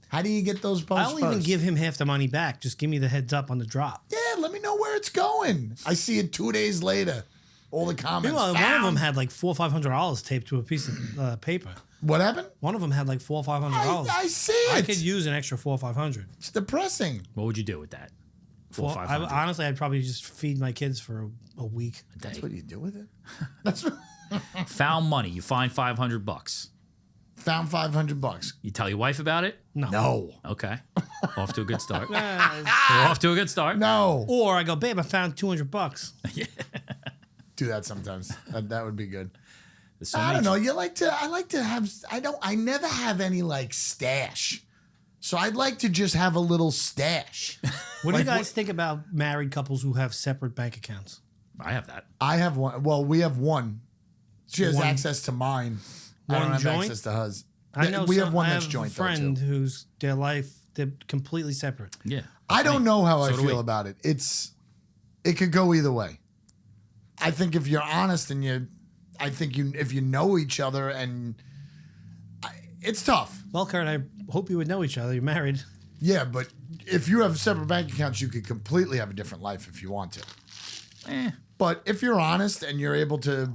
How do you get those I posts don't first? even give him half the money back. Just give me the heads up on the drop. Yeah, let me know where it's going. I see it 2 days later. All the comments. Meanwhile, one of them found. had like $400 or $500 taped to a piece of paper. What happened? One of them had like $400 or $500. I see it. I could use an extra $400 or $500. It's depressing. What would you do with that? Four, Well, 500. honestly, I'd probably just feed my kids for a week. That's what you do with it. That's what, Found money. You find $500. Found $500. You tell your wife about it? No. Okay. Off to a good start. Off to a good start. No. Or I go, babe, I found $200. Do that sometimes. That would be good. There's so I many don't know. I like to have. I never have any like stash. So I'd like to just have a little stash. What do you guys think about married couples who have separate bank accounts? I have that. I have one. Well, we have one. She has One- access to mine. I one don't have joint? access to hers. I know we have one I that's have joint. a friend though, too. who's their life, they're completely separate. Yeah. I don't know how I So do we. feel about it. It could go either way. I think if you're honest and if you know each other it's tough. Well, Kurt, I hope you would know each other. You're married. Yeah, but if you have separate bank accounts, you could completely have a different life if you want to. But if you're honest and you're able to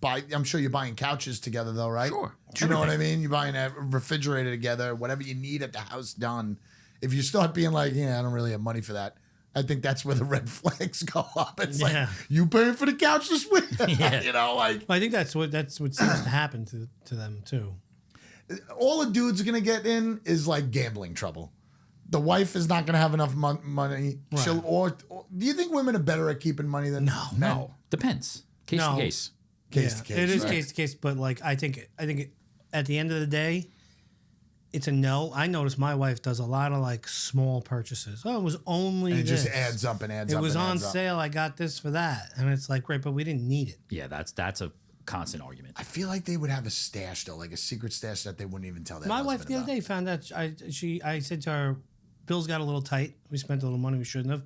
buy, I'm sure you're buying couches together though, right? Sure. Do you know what I mean? You're buying a refrigerator together, whatever you need at the house done. If you start being like, yeah, I don't really have money for that, I think that's where the red flags go up. It's Yeah. like, you paying for the couch this week? Yeah. You know, like Well, I think that's what seems to happen to them too. all a dude's going to get in is like gambling trouble. The wife is not going to have enough money. Right. Or do you think women are better at keeping money than men? No. Depends. Case No. to case. Case to case. It is right? case to case, but like I think at the end of the day, it's a no. I noticed my wife does a lot of like small purchases. Oh, it was only And it this. just adds up and adds It up. was and on adds up. sale. I got this for that, and it's like, right, but we didn't need it. Yeah, that's a constant argument. I feel like they would have a stash though, like a secret stash that they wouldn't even tell their My wife husband the other about. day found out I said to her, bills got a little tight. We spent a little money we shouldn't have.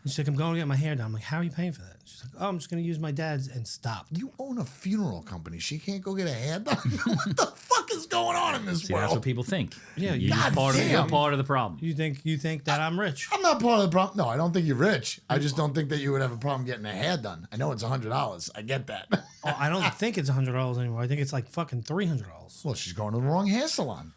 And she's like, I'm going to get my hair done. I'm like, how are you paying for that? She's like, oh, I'm just going to use my dad's, and stop. You own a funeral company. She can't go get a hair done. What the fuck is going on in this See, world? that's what people think. Yeah, you're God part of damn. you're part of the problem. You think that I'm rich? I'm not part of the problem. No, I don't think you're rich. I just don't think that you would have a problem getting a hair done. I know it's $100. I get that. Oh, I don't think it's $100 anymore. I think it's like fucking $300. Well, she's going to the wrong hair salon.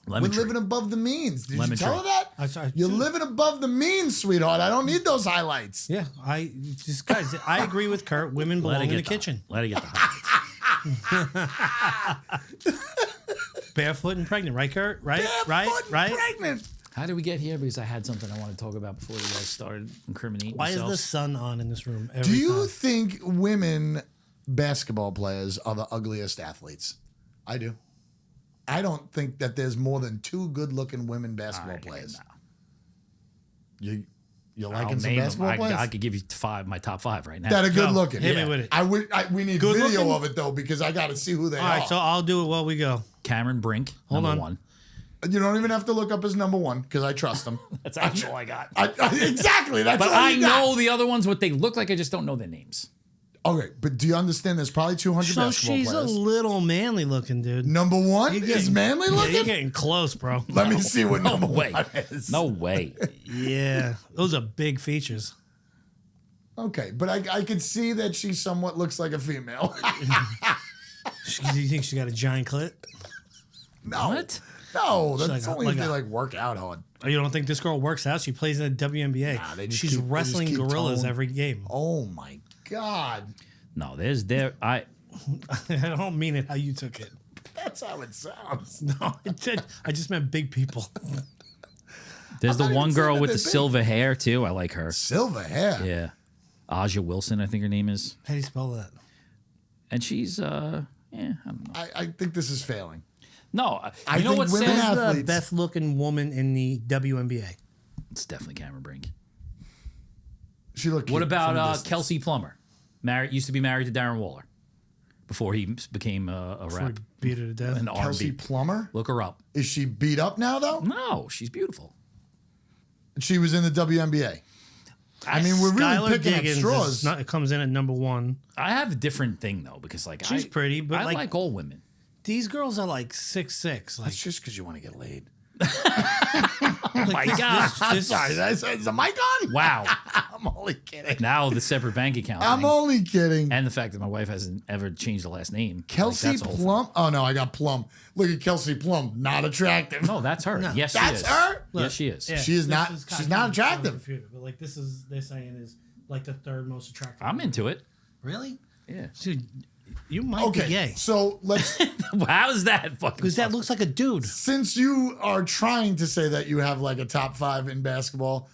Lemon We're tree. living above the means. Did Lemon you tell tree. her that? I saw- You're living above the means, sweetheart. I don't need those highlights. Yeah, guys, I agree with Kurt. Women Let belong it in get the kitchen, Let it get the highlights. barefoot and pregnant, right, Kurt? Right, Barefoot right. and pregnant. How did we get here? Because I had something I want to talk about before you guys started incriminating Why is the yourselves. sun on in this room every Do you time? think women basketball players are the ugliest athletes? I do. I don't think that there's more than 2 good-looking women basketball players. You're I'll liking some name them. basketball players? I could give you my top 5 right now. that are good Go. looking. Hit me with it. We need Good video looking? of it though because I got to see who they All are. right, so I'll do it while we go. Cameron Brink, Hold number on. 1. You don't even have to look up his number 1 because I trust him. That's actually all I got. Exactly. That's But all I you got. know the other ones, what they look like. I just don't know their names. Okay, but do you understand? There's probably 200 So basketball she's players. a little manly looking, dude. Number 1 You're is getting- manly Yeah, looking. you're getting close, bro. Let me see what number way. 1 is. No way. Yeah, those are big features. Okay, but I could see that she somewhat looks like a female. Do you think she got a giant clit? No. What? No, that's like a- only like if they a- like work out hard. Oh, you don't think this girl works out? She plays in the WNBA. Nah, they just She's keep- they just wrestling keep gorillas tone. every game. Oh my God. No, I I don't mean it how you took it. That's how it sounds. No, I just meant big people. there's I'm the not one even saying girl that with the they're big. silver hair too. I like her. Silver hair. Yeah. Aja Wilson, I think her name is. How do you spell that? And she's I don't know. I think this is failing. No, I you know think what women says have- The Athletes. best looking woman in the WNBA. it's definitely Cameron Brink. She looked. What cute from a about distance. Kelsey Plummer? Used to be married to Darren Waller before he became a Before rap he beat her to death. an Kelsey R&B. Plummer? Look her up. Is she beat up now though? No, she's beautiful. She was in the WNBA. I mean, we're really Skylar picking at Diggins straws. it comes in at number 1. I have a different thing though because like She's pretty, but I like- like all women. These girls are like 6'6". Like, It's just because you want to get laid. Oh my God! I'm sorry. Is the mic on? Wow. I'm only kidding. Now the separate bank account. I'm thing. only kidding. And the fact that my wife hasn't ever changed the last name. like, Kelsey that's the whole thing. Plum. Oh no, I got Plum. Look at Kelsey Plum. Not attractive. No, that's her. Yes, she That's is. her? Yes, she is. yeah, She is this not- kinda she's not coming from attractive. the computer, but like this is they're saying is like the 3rd most attractive. I'm into it. Really? Yeah. Dude, You might be gay. So let's. How is that fucking? Because that looks like a dude. Since you are trying to say that you have like a top 5 in basketball,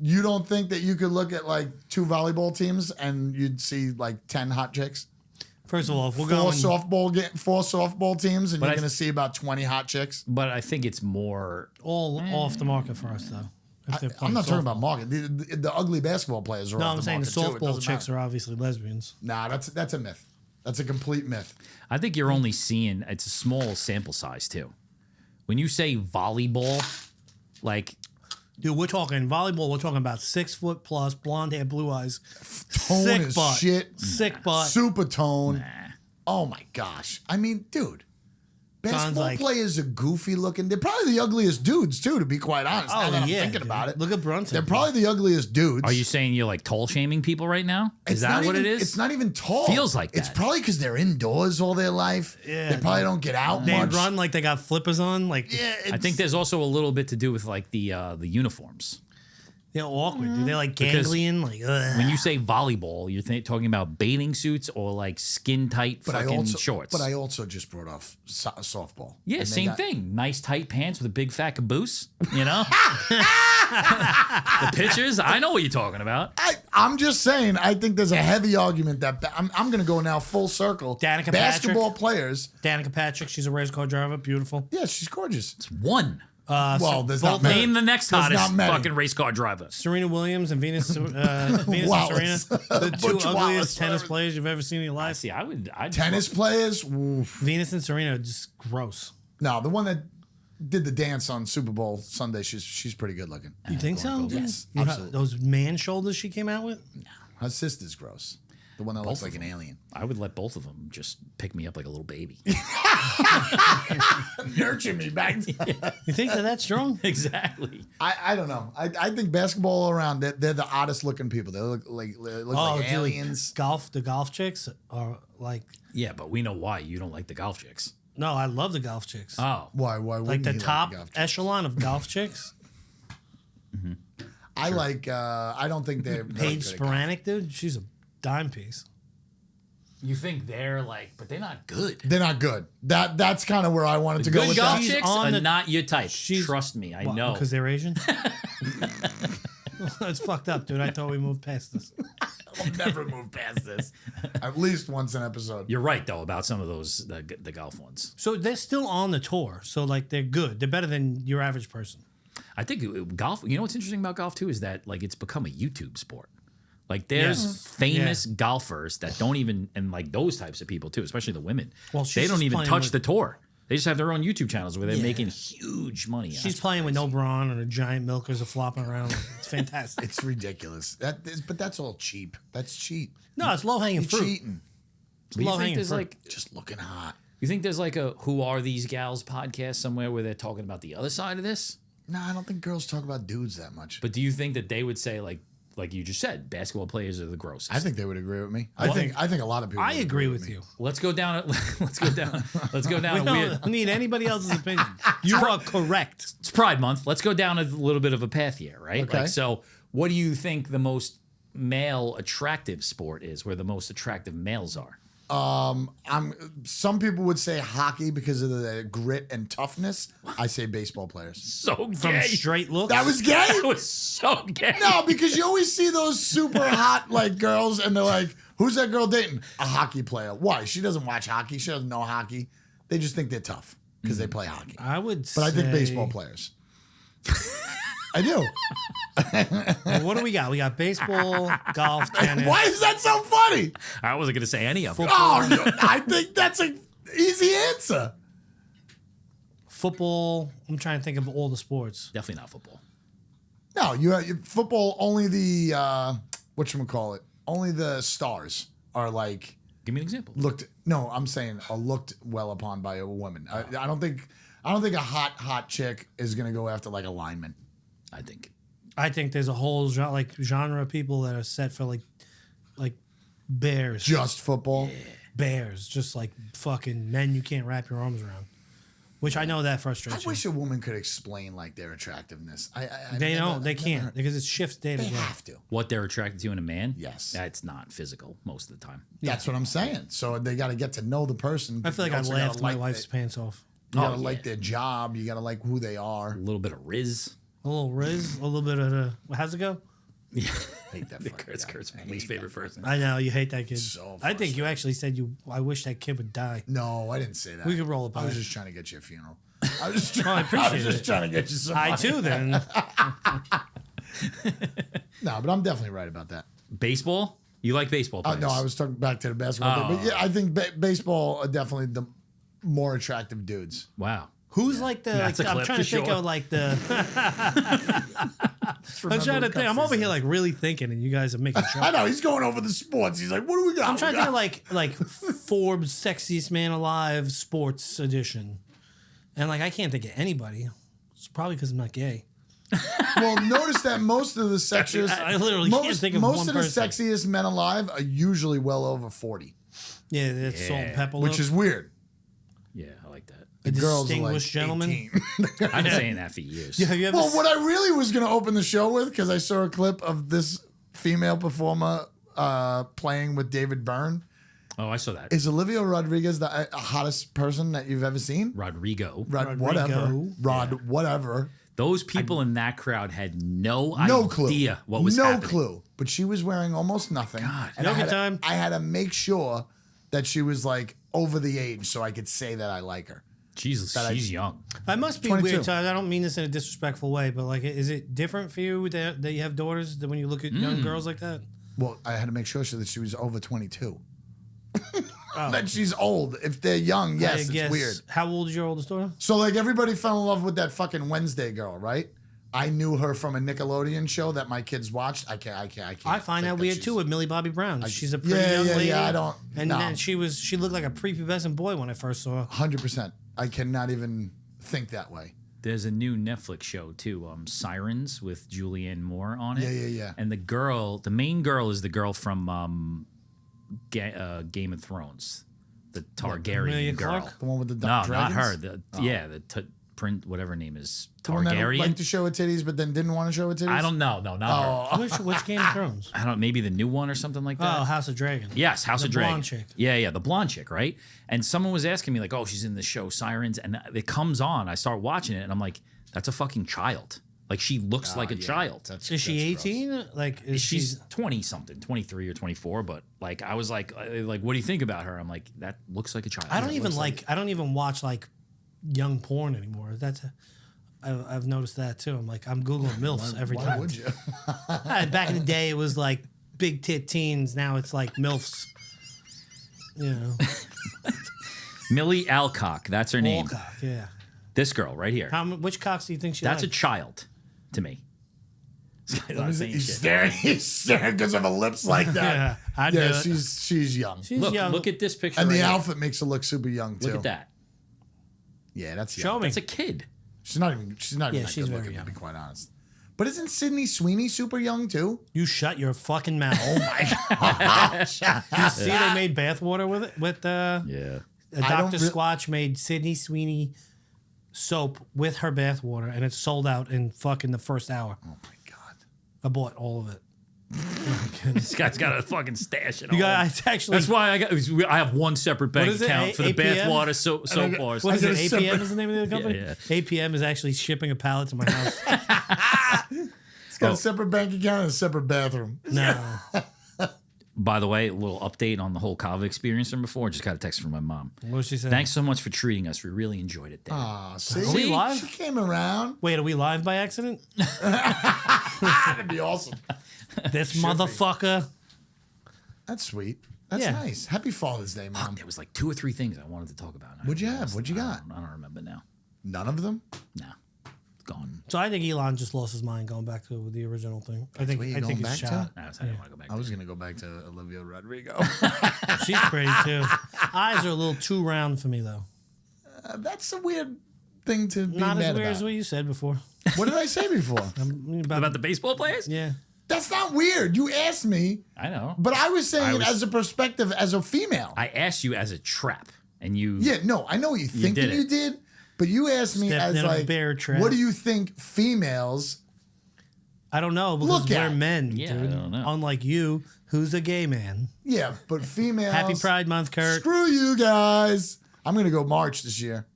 you don't think that you could look at like 2 volleyball teams and you'd see like 10 hot chicks? First of all, if we're 4 going softball teams, and But you're I- going to see about 20 hot chicks. But I think it's more. all off the market for us, though. If they're I'm playing not talking softball. about market. The ugly basketball players are No, off I'm the saying the market too. It softball doesn't chicks matter. are obviously lesbians. Nah, that's a myth. That's a complete myth. I think you're only seeing. It's a small sample size too. When you say volleyball, like Dude, we're talking volleyball. We're talking about 6 foot plus, blonde hair, blue eyes, Tone sick is butt, shit. sick butt. Super tone. Oh my gosh. I mean, dude. Basketball like- players are goofy looking. They're probably the ugliest dudes too, to be quite honest. now that I'm thinking dude. about it. Look at Brunson. They're probably the ugliest dudes. are you saying you're like tall shaming people right now? Is It's that not what even- it is? It's not even tall. Feels like It's that. probably because they're indoors all their life. Yeah, they probably don't get out They much. run like they got flippers on. Like, Yeah, I think there's also a little bit to do with like the uniforms. they're awkward, dude. They're like Because ganglion. Like, ugh. When you say volleyball, you're talking about bathing suits or like skin tight fucking shorts. But I also just brought off softball. Yeah, And they same got- thing. Nice tight pants with a big fat caboose. You know, the pictures. I know what you're talking about. I'm just saying. I think there's a heavy argument that I'm going to go now full circle. Danica Basketball Patrick. players. Danica Patrick, she's a race car driver. Beautiful. Yeah, she's gorgeous. It's one. Well, there's not many. Name the next There's hottest not many. fucking race car driver. Serena Williams and Venus and Serena, Wallace. the 2 Butch ugliest Wallace, tennis whatever. players you've ever seen in your life. See, I'd Tennis players. Oof. Venus and Serena are just gross. No, the one that did the dance on Super Bowl Sunday. She's pretty good looking. You think so? Yes, You know, absolutely. those man shoulders she came out with? Her sister's gross. The one that looks like an alien. I would let both of them just pick me up like a little baby. Nurture me back. You think they're that strong? Exactly. I don't know. I think basketball all around, they're the oddest looking people. They look like Dude, aliens. the golf chicks are like, Yeah, but we know why you don't like the golf chicks. no, I love the golf chicks. Oh, Why like wouldn't the you top golf chicks? echelon of golf chicks. I like. I don't think they're Paige Sporanic, dude, she's a dime piece. you think they're like, but they're not good. They're not good. That's kind of where I wanted to go Good with golf that. She's chicks on are the- not your type. she's- Trust me, I What, know. because they're Asian. That's fucked up, dude. I thought we moved past this. I'll never move past this. At least once an episode. You're right though about some of those the golf ones. So they're still on the tour. So like they're good. They're better than your average person. I think golf. You know what's interesting about golf too is that like it's become a YouTube sport. Like there's Yes. famous golfers that don't even, and like those types of people too, especially the women. Well, they she's don't just even playing touch with- the tour. They just have their own YouTube channels where they're Yeah. making huge money. She's playing with no bra on and her giant milkers are flopping around. It's fantastic. It's ridiculous. But that's all cheap. That's cheap. No, it's low hanging You're fruit. cheating. But you think low-hanging there's fruit. like, Just looking hot. you think there's like a Who Are These Gals podcast somewhere where they're talking about the other side of this? No, I don't think girls talk about dudes that much. But do you think that they would say like you just said, basketball players are the grossest? I think they would agree with me. I think a lot of people. I would agree with me. you. Let's go down. Let's go down. Let's go down We a weird. don't need anybody else's opinion. You are correct. It's Pride Month. Let's go down a little bit of a path here, right? Okay. Like, so what do you think the most male attractive sport is? Where the most attractive males are? Some people would say hockey because of the grit and toughness. I say baseball players. So From gay. straight looks. That was gay? That was so gay. No, because you always see those super hot like girls and they're like, who's that girl dating? A hockey player. Why? She doesn't watch hockey. She doesn't know hockey. They just think they're tough because they play hockey. I would But I think say- baseball players. I do. Well, what do we got? We got baseball, golf, tennis. Why is that so funny? I wasn't going to say any of them. Oh, no, I think that's an easy answer. Football. I'm trying to think of all the sports. Definitely not football. No, you football. Only the whatchamacallit, only the stars are like Give me an example. looked. No, I'm saying are looked well upon by a woman. I don't think a hot chick is gonna go after like a lineman. I think. I think there's a whole genre of people that are set for like bears. Just football. Bears. Just like fucking men you can't wrap your arms around. which I know that I frustrates you. wish a woman could explain like their attractiveness. They don't. They can't because it shifts day to They day. have to. What they're attracted to in a man? Yes. That's not physical most of the time. That's what I'm saying. So they got to get to know the person. I feel like You I also laughed gotta my like wife's pants off. You gotta Oh, like yeah. their job. You gotta like who they are. A little bit of Riz. A little Riz, a little bit of the. How's it go? Yeah. Hate that fucking guy. Kurt's I least hate favorite that person. I know you hate that kid. So I think you actually said you. I wish that kid would die. No, I didn't say that. We could roll it I was back. just trying to get you a funeral. I was just I trying, I appreciate was just it. trying to get you some I money. too. Then No, but I'm definitely right about that. Baseball? You like baseball players? No, I was talking back to the basketball thing. But yeah, I think baseball are definitely the more attractive dudes. Wow. who's like the? That's Like, a I'm clip trying to for think sure. of like the. I'm trying to think. I'm over here like really thinking, and you guys are making I jokes. know he's going over the sports. He's like, "What do we got?" I'm trying We to got- think of like Forbes Sexiest Man Alive Sports Edition, and like I can't think of anybody. It's probably because I'm not gay. Well, notice that most of the sexiest, I literally can't think of most one of the person. sexiest men alive are usually well over 40, Yeah, that's salt and pepper. which look. is weird. Yeah, I like that. a Girls are like distinguished gentleman. 18. I've been saying that for years. Yeah, have you ever? Well, what I really was going to open the show with, because I saw a clip of this female performer playing with David Byrne, Oh, I saw that. is Olivia Rodriguez the hottest person that you've ever seen? Rodrigo. Rodrigo. Whatever. Those people in that crowd had no Clue. idea what was no happening. clue. But she was wearing almost nothing. God. And I Yoga had, time. I had to make sure that she was like over the age so I could say that I like her. Jesus, That I- she's young. I must be 22. weird times. I don't mean this in a disrespectful way, but like, is it different for you that you have daughters that when you look at young girls like that? Well, I had to make sure that she was over 22. That she's old. If they're young, yes, I it's guess. weird. How old is your oldest daughter? So like everybody fell in love with that fucking Wednesday girl, right? I knew her from a Nickelodeon show that my kids watched. I can't. I find that weird too with Millie Bobby Brown. She's a pretty Yeah, young yeah, lady. yeah, I don't- And no. then she looked like a prepubescent boy when I first saw her. 100%. I cannot even think that way. There's a new Netflix show too, Sirens with Julianne Moore on it. Yeah. And the main girl is the girl from Game of Thrones, the Targaryen Emilia girl. Clarke? The one with the No, dragons? not her. The print whatever her name is The one that Targaryen. liked to show her titties, but then didn't want to show her titties. I don't know. No, not her. Which Game of Thrones? I don't. Maybe the new one or something like that. Oh, House of Dragon. Yes, House The of Dragon. blonde chick. Yeah, the blonde chick, right? And someone was asking me like, "Oh, she's in the show Sirens," and it comes on. I start watching it, and I'm like, "That's a fucking child. Like she looks like a child." Is she 18? Like, is She's 20 something, 23 or 24. But like, I was like, what do you think about her? I'm like, that looks like a child. I don't even watch like young porn anymore. I've noticed that too. I'm googling milfs every Why time. would you? Back in the day, it was like big tit teens. Now it's like milfs. You know, Millie Alcock, that's her name. Walcock, yeah. This girl right here. Which cocks do you think she? That's a likes? child to me. This guy's not saying He's shit. staring. He's staring because of her lips like that. Yeah, I do Yeah, it. she's young. She's Look, young. look at this picture. And right the here. outfit makes her look super young too. Look at that. Yeah, that's Show young. me. That's a kid. She's not even. She's not even. Yeah, that she's good very looking, young. to be quite honest. But isn't Sydney Sweeney super young too? You shut your fucking mouth. Oh my You see, they made bathwater with it. With Yeah. Dr. Squatch made Sydney Sweeney soap with her bathwater, and it sold out in fucking the first hour. Oh my god. I bought all of it. This guy's got a fucking stash at You home. guys actually. That's why I have one separate bank is it? account for the APM? bathwater soap bars. What is I it? got a APM separate- is the name of the company? Yeah. APM is actually shipping a pallet to my house. It's got a separate bank account and a separate bathroom. No. By the way, a little update on the whole Kava experience from before. Just got a text from my mom. What was she saying? Thanks so much for treating us. We really enjoyed it there. Ah, see, Are we live? She came around. Wait, are we live by accident? That'd be awesome. This motherfucker. That's sweet. That's Yeah. nice. Happy Father's Day, Mom. There was like 2 or 3 things I wanted to talk about. What'd you have? What'd you got? I don't remember now. None of them. No. Gone. So I think Elon just lost his mind going back to the original thing. I think what you're I think going he's back to? shot. I didn't want to go back. I was gonna go back to Olivia Rodrigo. She's pretty too. Eyes are a little too round for me though. That's a weird thing to be Not as mad weird about. as what you said before. What did I say before? About the baseball players? Yeah. That's not weird. You asked me, I know. but I was saying I it was- as a perspective as a female. I asked you as a trap, and you. Yeah, no, I know what you think did that you it. did, But you asked me Stepped as in a like, bear trap. what do you think females? I don't know because Look we're at- men, Yeah, dude. I don't know. Unlike you, who's a gay man. Yeah, but females. Happy Pride Month, Kurt. Screw you guys. I'm gonna go march this year.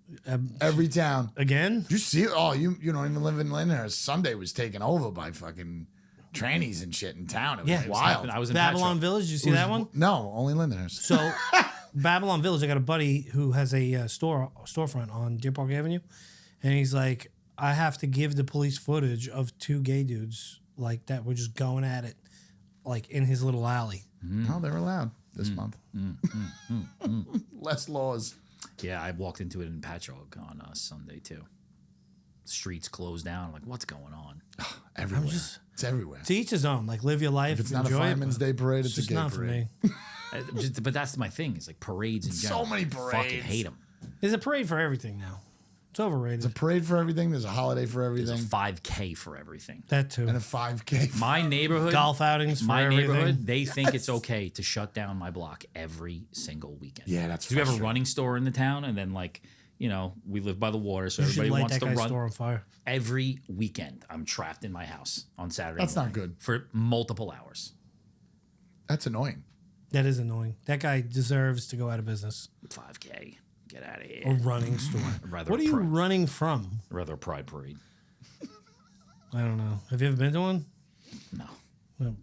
Every town. Again? Did you see it? Oh, you don't even live in Lyndhurst. Sunday was taken over by fucking trannies and shit in town. It was Yeah. wild. I was in Babylon Patchogue. Village, you see that one? No, only Lyndhurst. So, Babylon Village, I got a buddy who has a storefront on Deer Park Avenue, and he's like, I have to give the police footage of 2 gay dudes like that were just going at it, like in his little alley. No, they're allowed this month. Less laws. Yeah, I walked into it in Patchogue on Sunday too. Streets closed down. I'm like, what's going on? Everywhere. It's everywhere. To each his own. Like, live your life. If it's not a enjoy Fireman's it, Day parade, it's it's a just gay not for parade. me. But that's my thing. It's like parades in So general. many Fucking parades. hate them. There's a parade for everything now. It's overrated. There's a parade for everything. There's a holiday for There's a everything. 5K for everything. that too. And a 5K. My neighborhood, Golf outings for my everything. neighborhood, they think it's okay to shut down my block every single weekend. Yeah, that's So we have a frustrating. running store in the town, and then like, you know, we live by the water, so You should everybody light wants that to guy's run. store on fire. Every weekend, I'm trapped in my house on Saturday. That's not morning good. for multiple hours. That's annoying. That is annoying. That guy deserves to go out of business. 5K, get out of here. A running store. Rather What are you running from? Rather a pride parade. I don't know. Have you ever been to one? No. Well,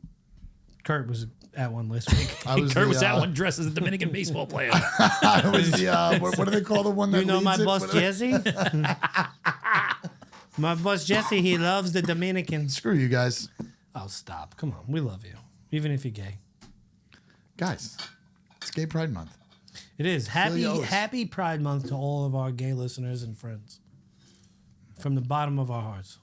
Kurt was at one last week. I was Kurt the, was that one dressed as a Dominican baseball player. I was the what do they call the one that You know my leads it? boss What do they- Jesse? My boss Jesse, he loves the Dominicans. Screw you guys. Oh, stop. Come on. We love you. Even if you're gay. Guys, it's Gay Pride Month. It is. Happy yours. Happy Pride Month to all of our gay listeners and friends. From the bottom of our hearts.